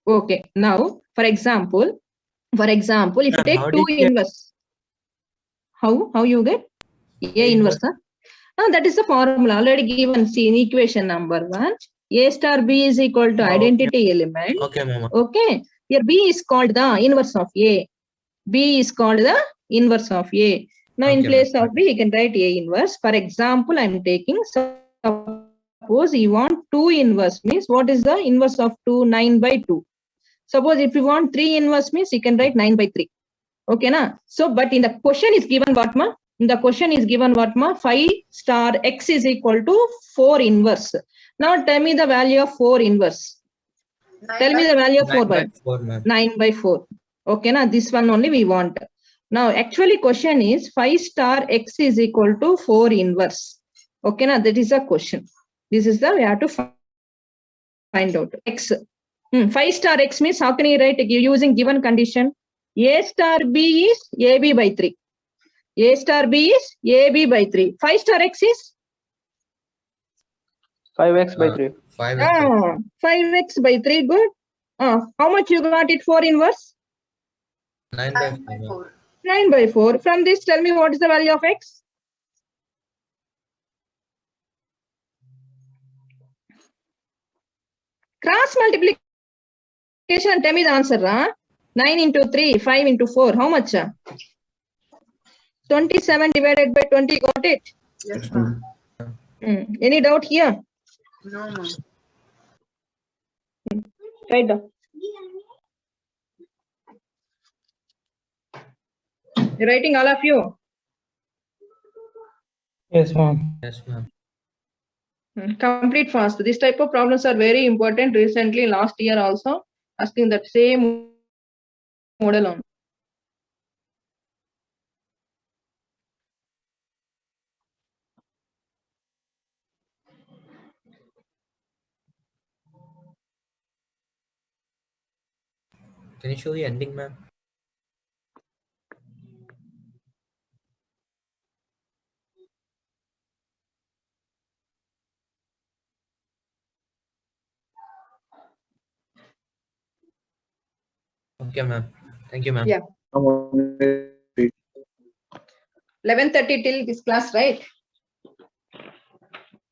Okay. Now, for example, if you Ma'am, take how 2 did you get- inverse, how you get A inverse? Huh? That is the formula already given. See in equation number 1, A star B is equal to Okay. identity element. Okay, ma'am. Okay. Here B is called the inverse of A. B is called the inverse of A. Now in Okay, place ma'am. of B, you can write A inverse. For example, I am taking, suppose you want 2 inverse means what is the inverse of 2? 9 by 2. Suppose if you want 3 inverse means you can write 9 by 3. Okay, na? So, but in the question is given what, ma? In the question is given what, ma? 5 star X is equal to 4 inverse. Now tell me the value of 4 inverse. Tell me the value of 4 9 by by 4, ma'am. 9 by 4. Okay, na? This one only we want. Now, actually question is 5 star X is equal to 4 inverse. Okay, na? That is the question. This is the, we have to find out. X. 5 star X means how can you write using given condition? A star B is AB by 3. A star B is AB by 3. 5 star X is 5x by 3. 5. 5X by 3. Good. How much you got it for inverse? 9 by 9 by 4. 4. 9 by 4. From this, tell me what is the value of X? Cross multiplication, tell me the answer. 9 into 3, 5 into 4. How much? 27 divided by 20. Got it? Yes, ma'am. Any doubt here? No, ma'am. Write down. You're writing all of you? Yes, ma'am. Yes, ma'am. Complete fast. This type of problems are very important. Recently, last year also, asking that same model on. Can you show the ending, ma'am? Okay, ma'am. Thank you, ma'am. Yeah. 11:30 till this class, right?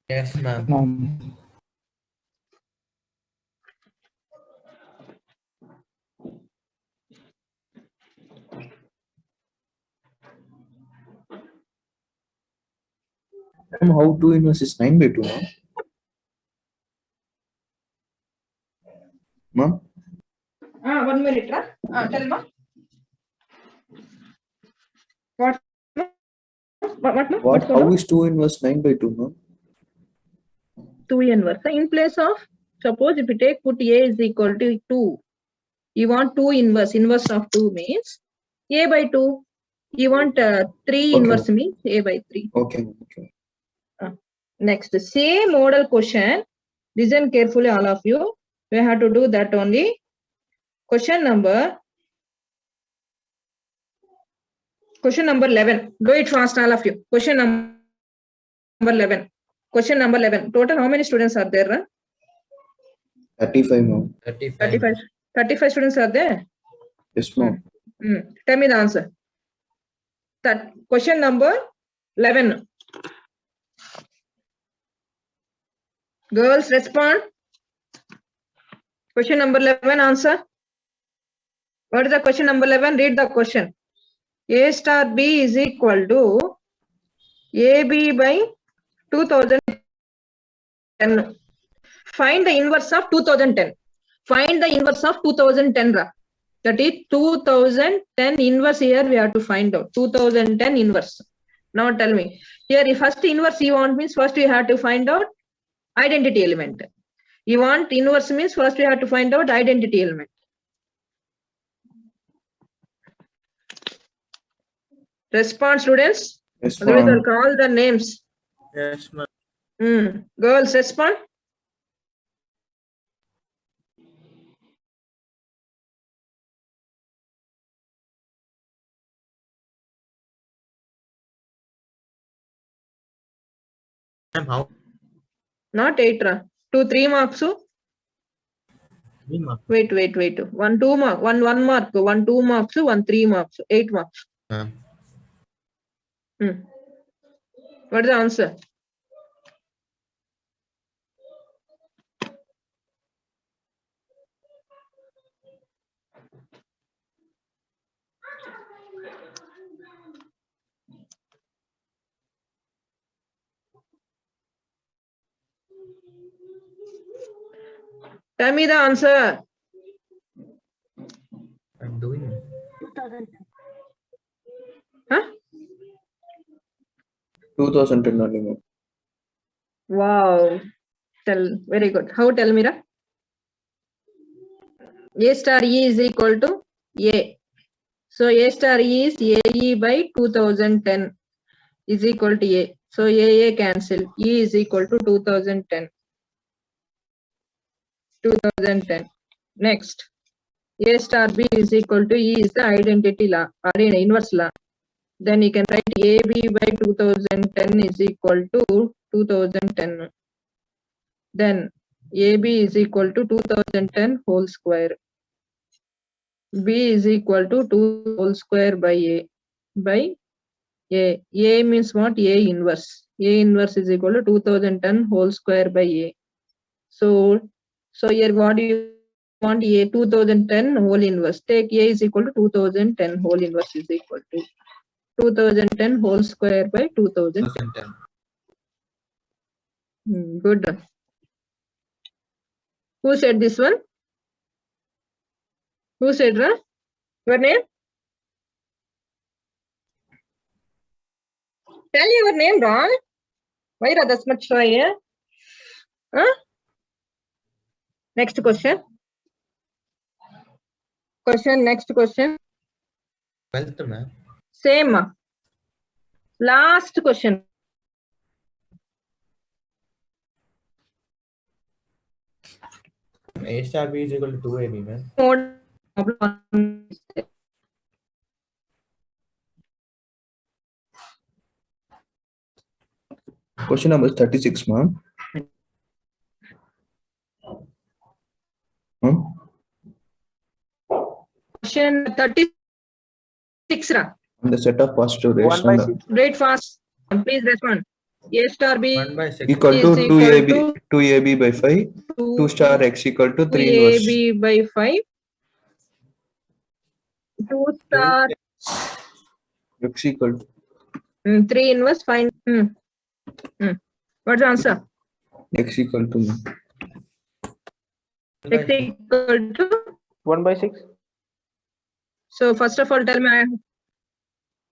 Yes, ma'am. Ma'am. How 2 inverse is 9 by 2, ma'am? Ma'am? 1 minute. Tell me. What? What? How is 2 inverse 9 by 2, ma'am? 2 inverse. So in place of, suppose if you take put A is equal to 2. You want 2 inverse. Inverse of 2 means A by 2. You want 3 inverse means A by 3. Okay. Okay. Next, same model question. Listen carefully, all of you. We have to do that only. Question number 11. Do it fast, all of you. Question number 11. Question number 11. Total, how many students are there? 35, ma'am. 35. 35 students are there. Yes, ma'am. Tell me the answer. That question number 11. Girls, respond. Question number 11, answer. What is the question number 11? Read the question. A star B is equal to AB by 2010. Find the inverse of 2010. Find the inverse of 2010. That is 2010 inverse here we have to find out. 2010 inverse. Now tell me. Here, if first inverse you want means first you have to find out identity element. You want inverse means first we have to find out identity element. Respond, students. Yes, Otherwise, I'll ma'am. call the names. Yes, ma'am. Girls, respond. Ma'am, how? Not 8, 2, 3 marks. Three marks, Wait. 1, 2 mark, 1 mark, 1, 2 marks, 1, 3 marks, 8 marks. ma'am. What is the answer? Tell me the answer. I'm doing. Huh? 2010 only, ma'am. Wow. Very good. How? Tell me that. A star E is equal to A. So A star E is AE by 2010 is equal to A. So AA cancel. E is equal to 2010. 2010. Next. A star B is equal to E is the identity law or inverse law. Then you can write AB by 2010 is equal to 2010. Then AB is equal to 2010 whole square. B is equal to 2 whole square by A. By A. A means what? A inverse. A inverse is equal to 2010 whole square by A. So here what do you want? A 2010 whole inverse. Take A is equal to 2010 whole inverse is equal to 2010 whole square by 2010. 2010. Good. Who said this one? Who said, your name? Tell your name, Ron. Why are this much shy? Huh? Next question. Next question. 12th, ma'am. Same. Last question. A star B is equal to 2AB, ma'am. Problem. Question number 36, ma'am. Question 36. On the set of positive rays 1 by on 6. Read fast. Please respond. A star B 1 by 6. equal to is equal 2AB, to 2AB by 5, 2 star X equal to 3 inverse. 2AB by 5. 2 star X equal to 3 inverse find. What's the answer? X equal to X equal to. 1 by 6. So first of all, tell me.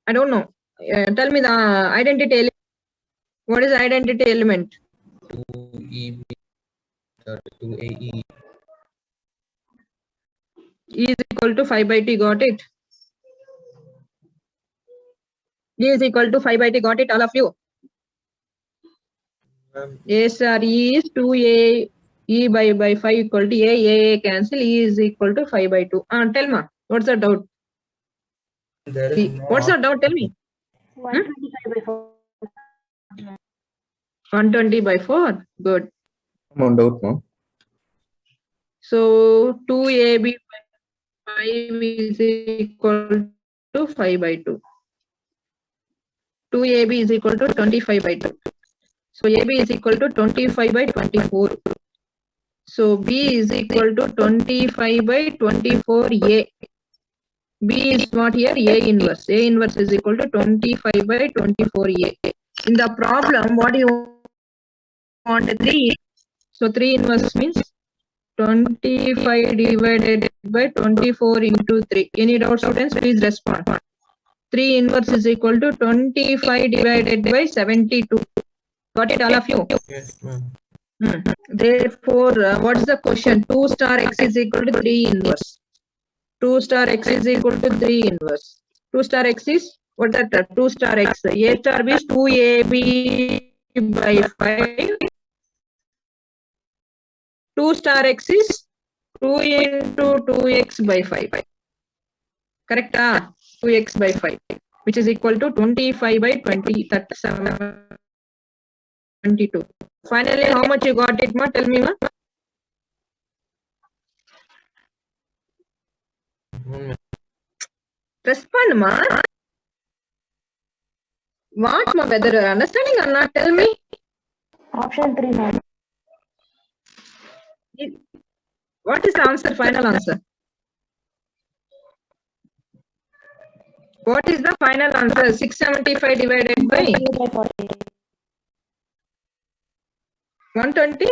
I don't know. Tell me the identity element. What is identity element? 2EB, 2AE. E is equal to 5 by T. Got it? E is equal to 5 by T. Got it, all of you? Ma'am, A star E is 2A E by 5 equal to A cancel. E is equal to 5 by 2. Tell me, what's the doubt? there is no What's the doubt? Tell me. 120 by 4. Good. no doubt, ma'am. So 2AB by 5 is equal to 5 by 2. 2AB is equal to 25 by 2. So AB is equal to 25 by 24. So B is equal to 25 by 24A. B is what here? A inverse. A inverse is equal to 25 by 24A. In the problem, what do you want? 3. So 3 inverse means 25 divided by 24 into 3. Any doubt, students? Please respond. 3 inverse is equal to 25 divided by 72. Got it, all of you? Yes, ma'am. Therefore, what is the question? 2 star X is equal to 3 inverse. 2 star X is equal to 3 inverse. 2 star X is What that 2 star x? A star b is 2ab by 5. 2 star x is 2 into 2x by 5. Correct? 2x by 5, which is equal to 25 by 20. That's 72. Finally, how much you got it, ma? Tell me, ma. Respond, ma. What, ma? Whether you're understanding or not, tell me. Option 3, ma'am. What is the answer? Final answer. What is the final answer? 675 divided by 120?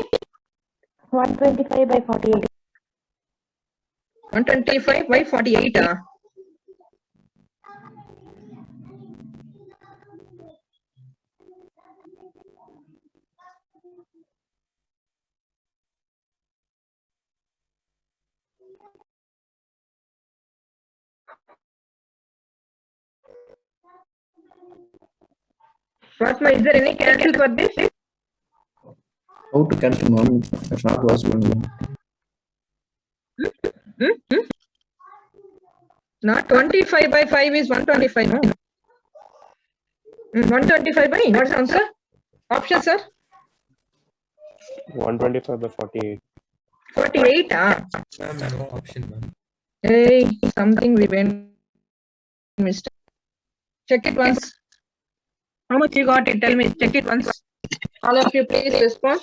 125 by 48. 125 by 48. What, ma? Is there any cancel for this? How to cancel, ma'am? That's not possible, ma'am. Not 25 by 5 is 125, no? 125 by, what's the answer? Option, sir? 125 by 48. 48, Ma'am, no option, ma'am. Hey, something we went missed. Check it once. How much you got it? Tell me. Check it once. All of you, please respond.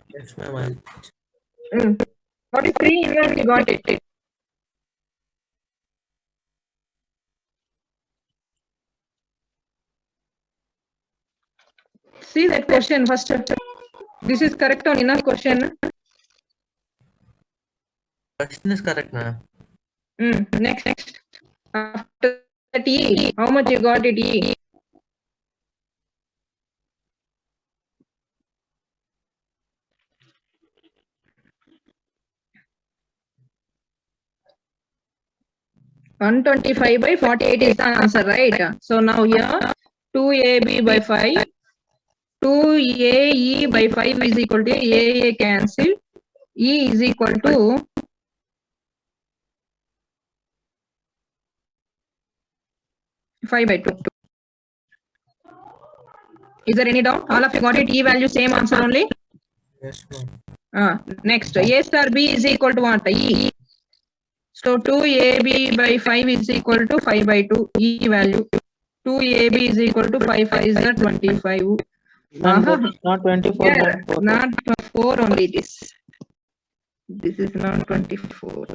Yes, ma'am. What is 3 inverse? You got it. See that question first. This is correct on enough question. Question is correct, ma'am. Next. After that E, how much you got it E? (125 by 48 is the answer, right? So now here 2ab by 5, 2ae by 5 is equal to aa cancel. E is equal to 5 by 2. Is there any doubt? All of you got it? E value same answer only. Yes, ma'am. Next, A star B is equal to what? E. So 2ab by 5 is equal to 5 by 2. E value. 2ab is equal to 5 is the 25. Ma'am, that is not 24. Yeah, ma'am. not 4 only this. This is not 24.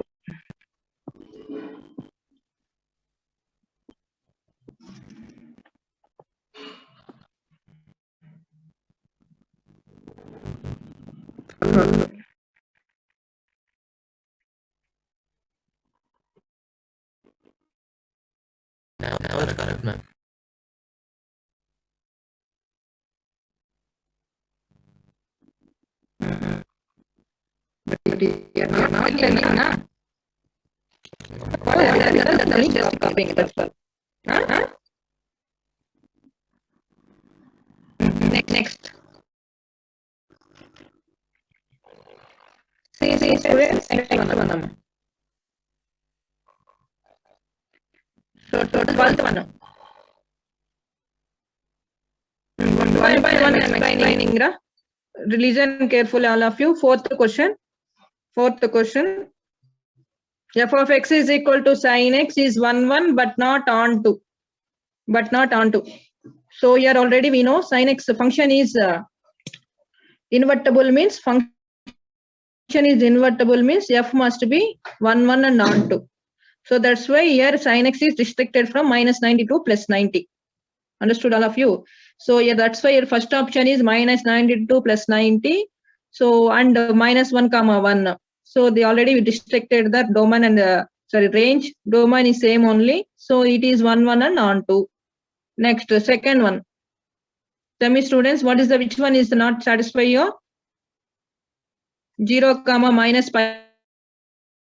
Now it's correct, ma'am. But you are not learning, na? Just copying, that's all. Next. See, students, next one. So total 12th one. One by one I'm explaining. Listen carefully, all of you. Fourth question. F of x is equal to sin x is 1 but not onto. So here already we know sin x function is invertible means f must be 1 and onto. So that's why here sin x is restricted from -90 to +90. Understood, all of you? So yeah, that's why your first option is -92 +90. So and -1 comma 1. So they already restricted the domain and range. Domain is same only. So it is 1 and onto. Next, second one. Tell me, students, what is which one is not satisfy you? 0 comma minus pi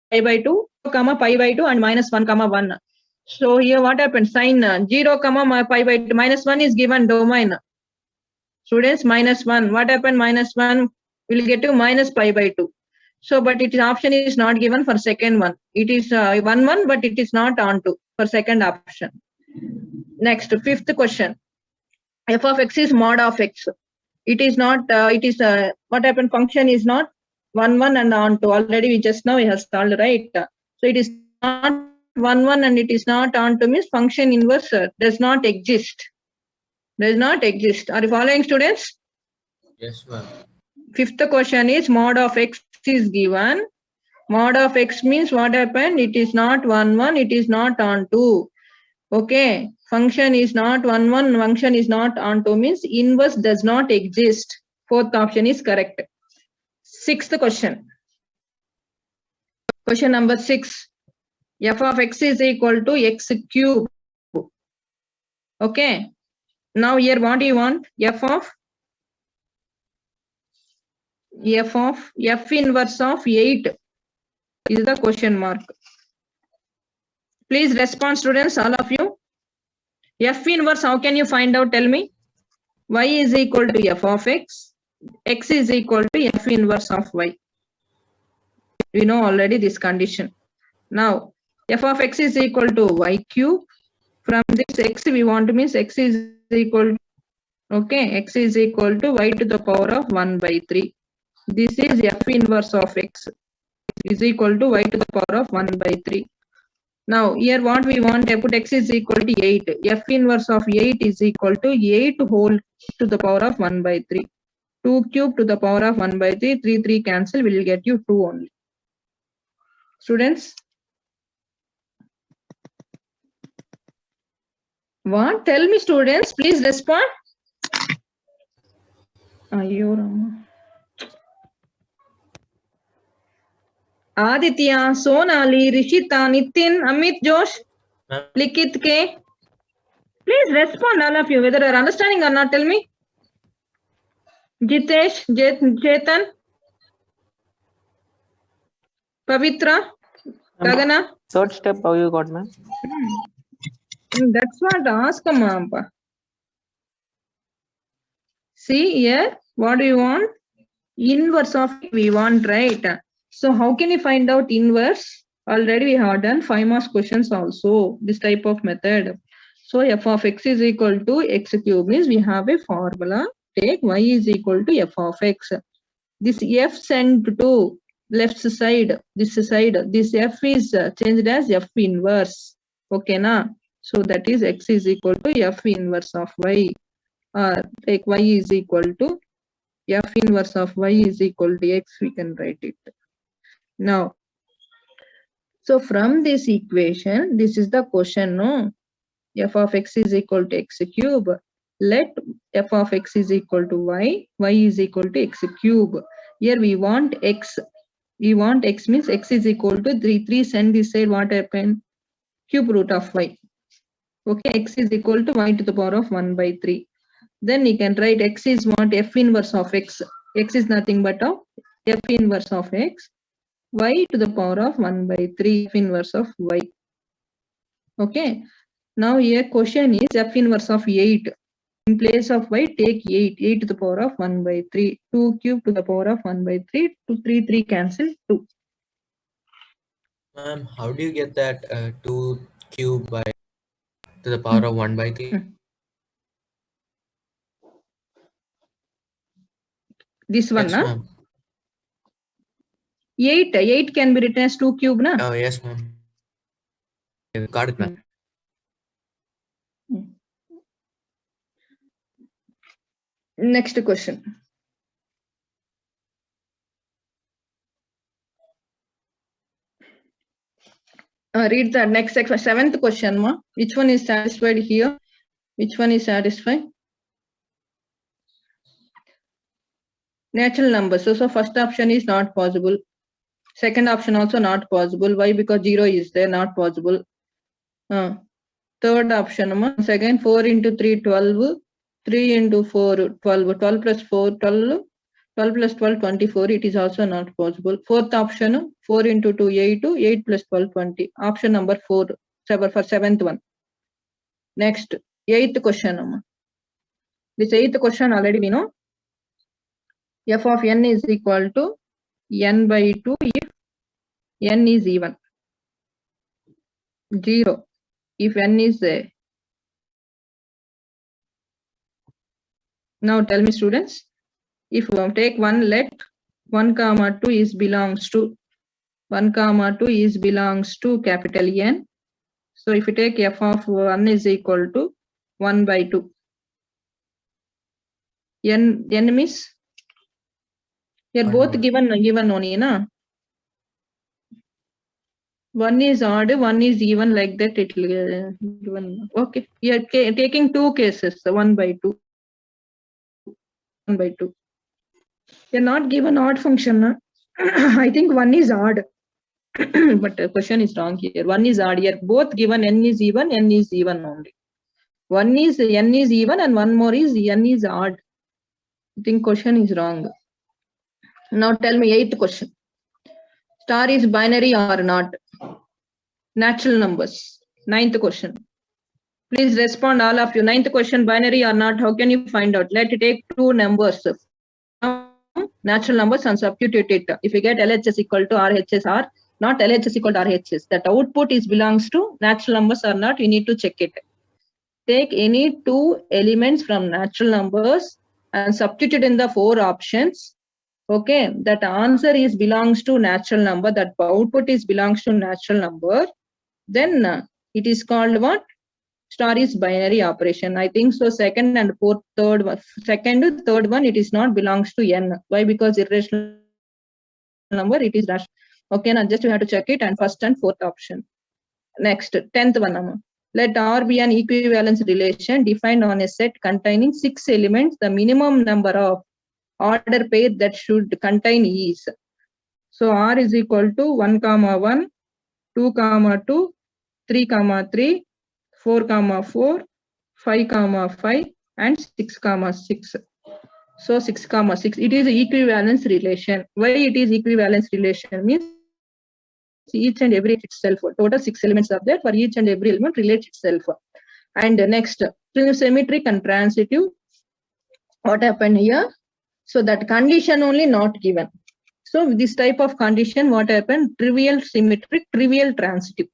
by 2 comma pi by 2 and -1 comma 1. So here what happened? Sign 0, pi by 2 minus 1 is given domain. Students, minus 1. What happened? Minus 1 will get to minus pi by 2. So, but its option is not given for second one. It is 1, 1, but it is not on to for second option. Next, fifth question. F of x is mod of x. It is not, what happened? Function is not 1, 1 and on to. Already we just now we have solved, right? So it is not 1, 1 and it is not on to means function inverse does not exist. Does not exist. Are you following, students? Yes, ma'am. Fifth question is mod of x is given. Mod of x means what happened? It is not 1, 1, it is not on 2. Okay. Function is not 1, 1, function is not on 2 means inverse does not exist. Fourth option is correct. Sixth question. Question number 6. F of x is equal to x cube. Okay. Now here what do you want? F inverse of 8 is the question mark. Please respond, students, all of you. F inverse, how can you find out? Tell me. Y is equal to f of x. X is equal to f inverse of y. We know already this condition. Now, f of x is equal to y cube. From this x we want to means x is equal to, okay, x is equal to y to the power of 1 by 3. This is f inverse of x is equal to y to the power of 1 by 3. Now here what we want, I put x is equal to 8. F inverse of 8 is equal to 8 whole to the power of 1 by 3. 2 cube to the power of 1 by 3. 3 cancel, we will get you 2 only. Students? What? Tell me, students. Please respond. Ayyo Rama. Aditya, Sonali, Rishita, Nitin, Amit, Josh, Ma'am. Likit, K. Please respond, all of you, whether you are understanding or not. Tell me. Jitesh, Chetan, Pavitra, Gagana. Third step, how you got, ma'am? That's what ask ma'am. See here, what do you want? Inverse of we want, right? So how can you find out inverse? Already we have done 5 marks questions also, this type of method. So f of x is equal to x cube means we have a formula. Take y is equal to f of x. This f sent to left side, this f is changed as f inverse. Okay, na? So that is x is equal to f inverse of y. Take y is equal to f inverse of y is equal to x, we can write it. Now, so from this equation, this is the question, no? F of x is equal to x cube. Let f of x is equal to y is equal to x cube. Here we want x. We want x means x is equal to 3 send this side, what happened? Cube root of y. Okay, x is equal to y to the power of 1 by 3. Then you can write x is what? F inverse of x. X is nothing but of f inverse of x. Y to the power of 1 by 3, f inverse of y. Okay. Now here question is f inverse of 8. In place of y, take 8. 8 to the power of 1 by 3. 2 cube to the power of 1 by 3. 3 cancel 2. Ma'am, how do you get that 2 cube by to the power of 1 by 3? This one, Yes, na? ma'am. 8 can be written as 2 cube, na? Oh, yes, ma'am. Got it, ma'am. Next question. Read the next section, 7th question, ma. Which one is satisfied here? Which one is satisfied? Natural numbers. So first option is not possible. Second option also not possible. Why? Because 0 is there, not possible. Third option, ma. Second, 4 into 3, 12. 3 into 4, 12. 12 plus 4, 12. 12 plus 12, 24. It is also not possible. Fourth option, 4 into 2, 8. 8 plus 12, 20. Option number 4. for seventh one. Next, eighth question. This eighth question already we know. F of n is equal to n by 2 if n is even. 0 if n is a. Now tell me students, if we take one, let 1 comma 2 is belongs to 1 comma 2 is belongs to capital N. So if you take f of 1 is equal to 1 by 2. N means here both given only, na? One is odd, one is even, like that it will given. Okay, we are taking two cases, 1 by 2. 1 by 2. They are not given odd function. Na? I think 1 is odd. But the question is wrong here. 1 is odd here. Both given n is even only. One is n is even and one more is n is odd. I think question is wrong. Now tell me 8th question. Star is binary or not? Natural numbers. 9th question. Please respond all of you. 9th question, binary or not? How can you find out? Let it take two numbers. Natural numbers and substitute it. If you get LHS equal to RHS or not LHS equal to RHS, that output is belongs to natural numbers or not, you need to check it. Take any two elements from natural numbers and substitute in the four options. Okay, that answer is belongs to natural number, that output is belongs to natural number. Then it is called what? Star is binary operation. I think so. Second and fourth, third one, it is not belongs to n. Why? Because irrational number, it is rational. Okay, now just you have to check it, and first and fourth option. Next, 10th one. Let R be an equivalence relation defined on a set containing 6 elements. The minimum number of order pair that should contain is. So R is equal to 1, 1, 2, 2, 3, 3, 4, 4, 5, 5, and 6, 6. So 6, 6. It is equivalence relation. Why it is equivalence relation? Means each and every itself. Total 6 elements are there. For each and every element relates itself. And next, symmetric and transitive. What happened here? So that condition only not given. So this type of condition, what happened? Trivial symmetric, trivial transitive.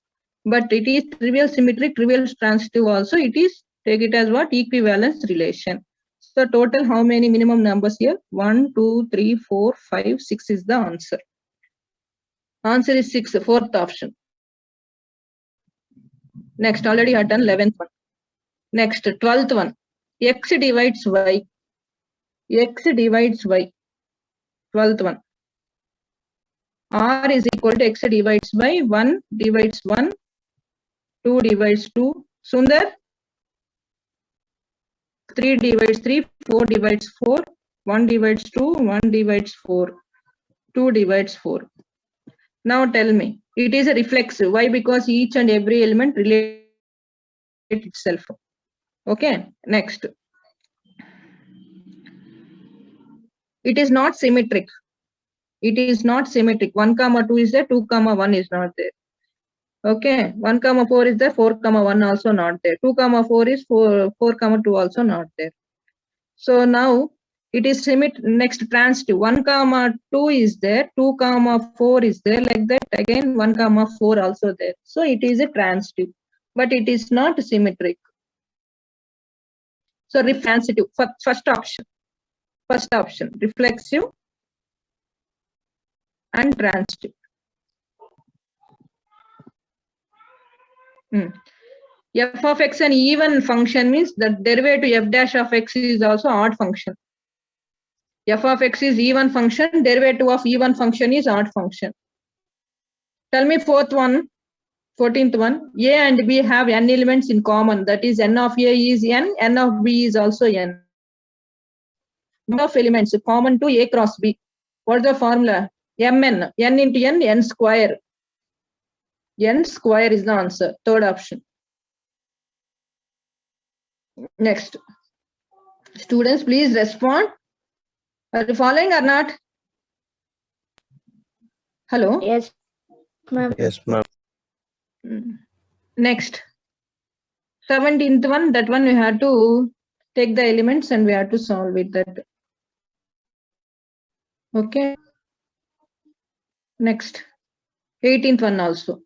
But it is trivial symmetric, trivial transitive also. It is, take it as what? Equivalence relation. So total how many minimum numbers here? 1, 2, 3, 4, 5, 6 is the answer. Answer is 6, fourth option. Next, already had done 11th one. Next, 12th one. X divides Y. X divides Y. 12th one. R is equal to X divides by 1 divides 1, 2 divides 2. Sundar? 3 divides 3, 4 divides 4, 1 divides 2, 1 divides 4, 2 divides 4. Now tell me, it is a reflexive. Why? Because each and every element relates itself. Okay, next. It is not symmetric. It is not symmetric. 1, 2 is there, 2, 1 is not there. Okay, 1, 4 is there, 4, 1 also not there. 2, 4 is 4, 2 also not there. So now it is symmetric. Next, transitive. 1, 2 is there, 2, 4 is there, like that. Again, 1, 4 also there. So it is a transitive, but it is not symmetric. So transitive. First option. First option, reflexive and transitive. F of x an even function means the derivative f dash of x is also odd function. F of x is even function, derivative of even function is odd function. Tell me fourth one, 14th one. A and B have n elements in common. That is, n of A is n, n of B is also n. Number of elements common to A cross B. What is the formula? Mn. N into n, n square. N square is the answer. Third option. Next. Students, please respond. Are you following or not? Hello? Yes, ma'am. Yes, ma'am. Next, 17th one, that one we have to take the elements and we have to solve it. That. Okay. Next, 18th one also.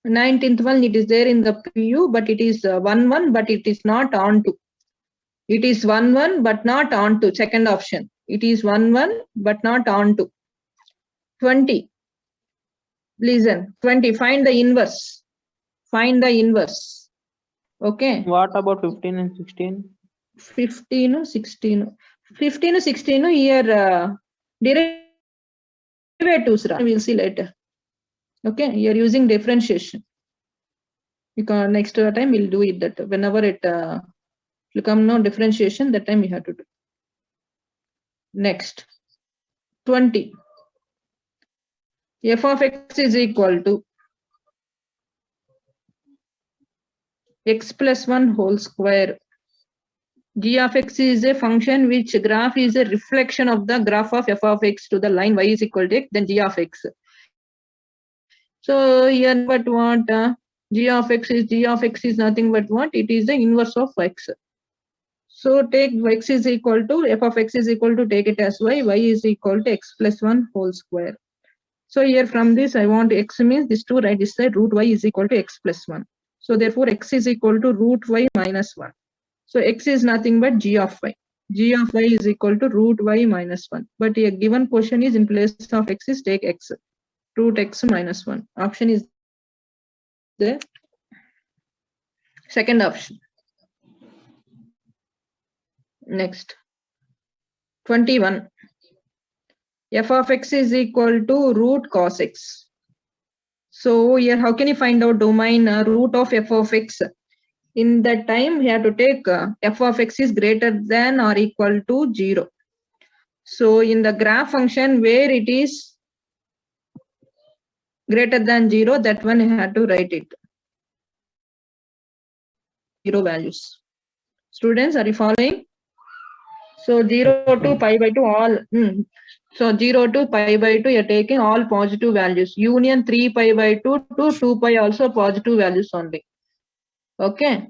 19th one, it is there in the PU, but it is 1-1, but it is not on to. It is 1-1, but not on to. Second option. It is 1-1, but not on to. 20. Listen, 20. Find the inverse. Find the inverse. Okay. What about 15 and 16? 15, 16. 15, 16 here derivatives. We'll see later. Okay, you're using differentiation. Because next time we'll do it that whenever it will come no differentiation, that time we have to do. Next, 20. F of x is equal to x plus 1 whole square. G of x is a function which graph is a reflection of the graph of f of x to the line y is equal to x, then g of x. So here, but what g of x is nothing but what? It is the inverse of x. So take x is equal to f of x is equal to take it as y is equal to x plus 1 whole square. So here from this I want x means this to right this side root y is equal to x plus 1. So therefore x is equal to root y minus 1. So x is nothing but g of y. G of y is equal to root y minus 1. But a given question is in place of x is take x. Root x minus 1. Option is there. Second option. Next. 21. F of x is equal to root cos x. So here how can you find out domain root of f of x? In that time we have to take f of x is greater than or equal to 0. So in the graph function where it is greater than 0, that one you have to write it. 0 values. Students, are you following? So 0 to pi by 2 all. So 0 to pi by 2 you're taking all positive values. Union 3 pi by 2 to 2 pi also positive values only. Okay.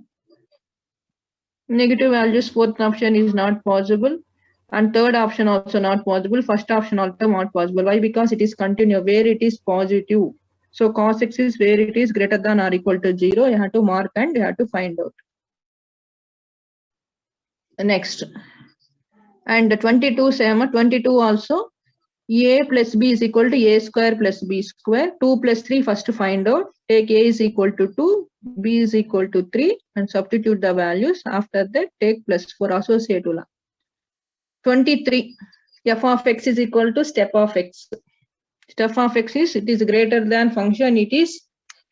Negative values, fourth option is not possible. And third option also not possible. First option also not possible. Why? Because it is continuous where it is positive. So cos x is where it is greater than or equal to 0. You have to mark and you have to find out. Next. And 22 same. 22 also. A plus b is equal to a square plus b square. 2 plus 3 first to find out. Take a is equal to 2, b is equal to 3 and substitute the values. After that take plus 4 associate. 23. F of x is equal to step of x. Step of x is it is greater than function. It is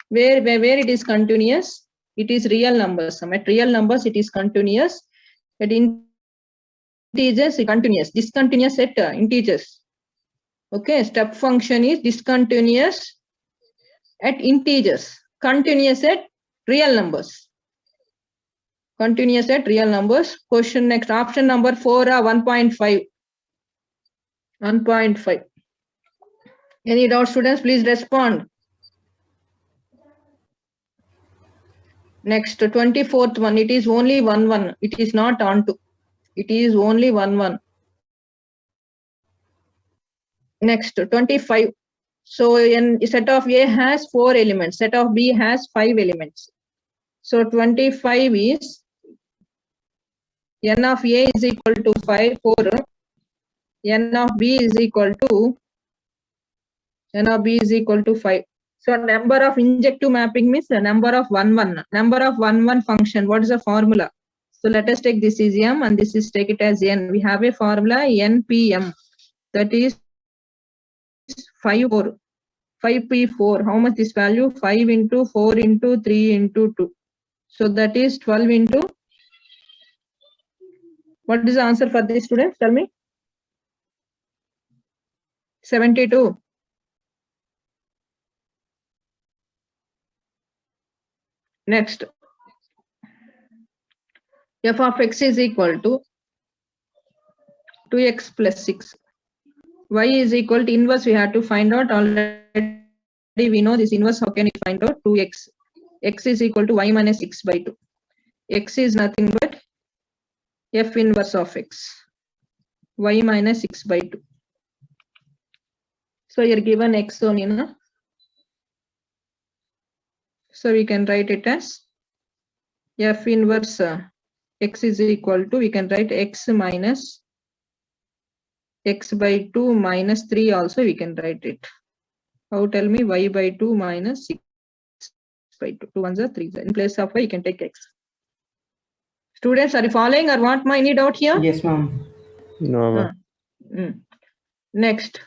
where it is continuous. It is real numbers. At real numbers it is continuous. At integers it continuous. Discontinuous at integers. Okay, step function is discontinuous at integers, continuous at real numbers. Continuous at real numbers. Question next, option number 4, 1.5. 1.5. Any doubt, students? Please respond. Next, 24th one. It is only 1-1. It is not on to. It is only 1-1. Next, 25. So in set of A has 4 elements. Set of B has 5 elements. So 25 is n of A is equal to 5, 4. N of B is equal to 5. So number of injective mapping means the number of 1-1. Number of 1-1 function. What is the formula? So let us take this is M and this is take it as N. We have a formula NPM. That is 5 5p4. How much this value? 5 into 4 into 3 into 2. So that is 12 into. What is the answer for this, students? Tell me. 72. Next. F of x is equal to 2x plus 6. Y is equal to inverse. We have to find out already. We know this inverse. How can we find out? 2x. x is equal to y minus x by 2. X is nothing but f inverse of x, y minus x by 2. So you're given x only, no? So we can write it as f inverse x is equal to, we can write x minus x by 2 minus 3 also we can write it. How, tell me? Y by 2 minus 6 by 2. 2 ones are 3. In place of y, you can take x. Students, are you following or what? Any doubt here? Yes, ma'am. No, ma'am. Next.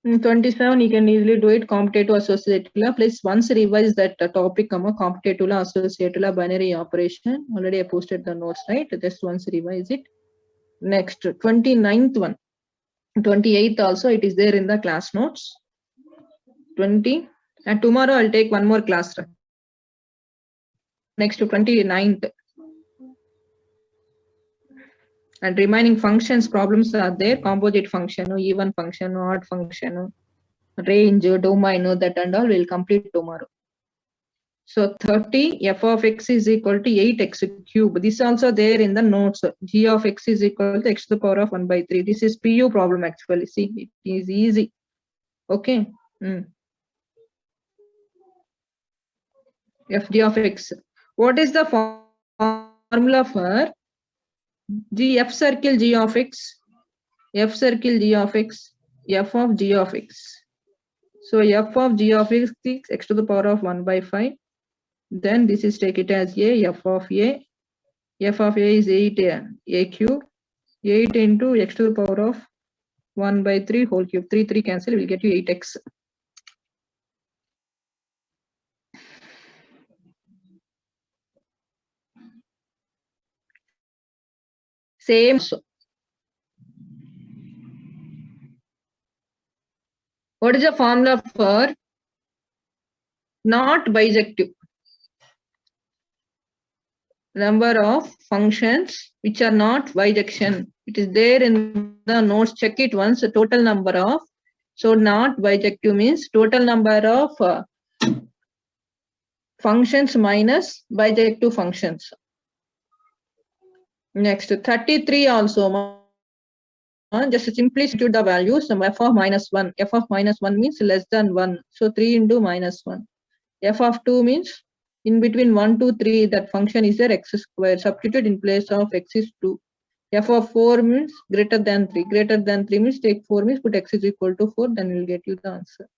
27, you can easily do it. Computative associative. Please once revise that topic, computative associative binary operation. Already I posted the notes, right? Just once revise it. Next, 29th one. 28th also, it is there in the class notes. 20. And tomorrow I'll take one more class. Next to 29th. And remaining functions problems are there. Composite function, even function, odd function, range, domain, that and all will complete tomorrow. So 30, f of x is equal to 8x cube. This is also there in the notes. G of x is equal to x to the power of 1 by 3. This is PU problem actually. See, it is easy. Okay. Fg of x. What is the formula for G, f circle g of x, f circle g of x, f of g of x. So f of g of x is x to the power of 1 by 5. Then this is take it as a, f of a. F of a is 8 a cube. 8 into x to the power of 1 by 3 whole cube. 3 cancel, will get you 8x. Same. What is the formula for not bijective? Number of functions which are not bijection. It is there in the notes. Check it once. The total number of. So not bijective means total number of functions minus bijective functions. Next, 33 also. Just simply substitute the values. F of minus 1. F of minus 1 means less than 1. So 3 into minus 1. F of 2 means in between 1 to 3, that function is there x square. Substitute in place of x is 2. F of 4 means greater than 3. Greater than 3 means take 4 means put x is equal to 4. Then we'll get you the answer.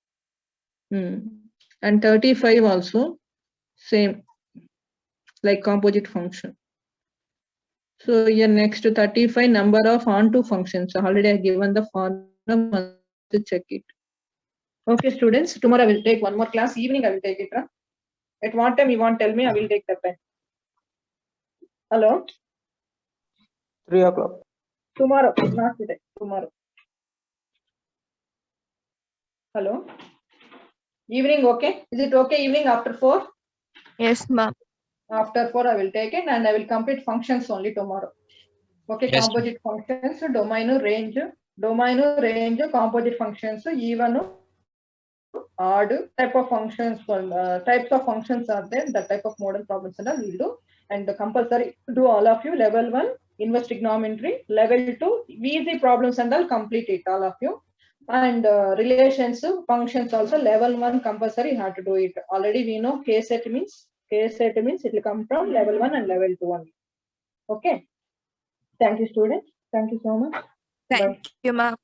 And 35 also same like composite function. So here next to 35 number of onto functions. So already I have given the formula to check it. Okay, students. Tomorrow I will take one more class. Evening I will take it. At what time you want? Tell me. I will take the pen. Hello. 3 o'clock. Tomorrow, not today. Tomorrow. Hello. Evening, okay? Is it okay? Evening after 4? Yes, ma'am. After 4, I will take it and I will complete functions only tomorrow. Okay, Yes, composite functions, domain, range, composite functions, even, odd type of functions. Types of functions are there. That type of model problems and all we will do. And the compulsory do all of you. Level 1, inverse trigonometry. Level 2, easy problems and all complete it, all of you. And relations, functions also. Level 1 compulsory, you have to do it. Already we know K-set means it will come from level 1 and level 2 only. Okay. Thank you, students. Thank you so much. Thank you, ma'am.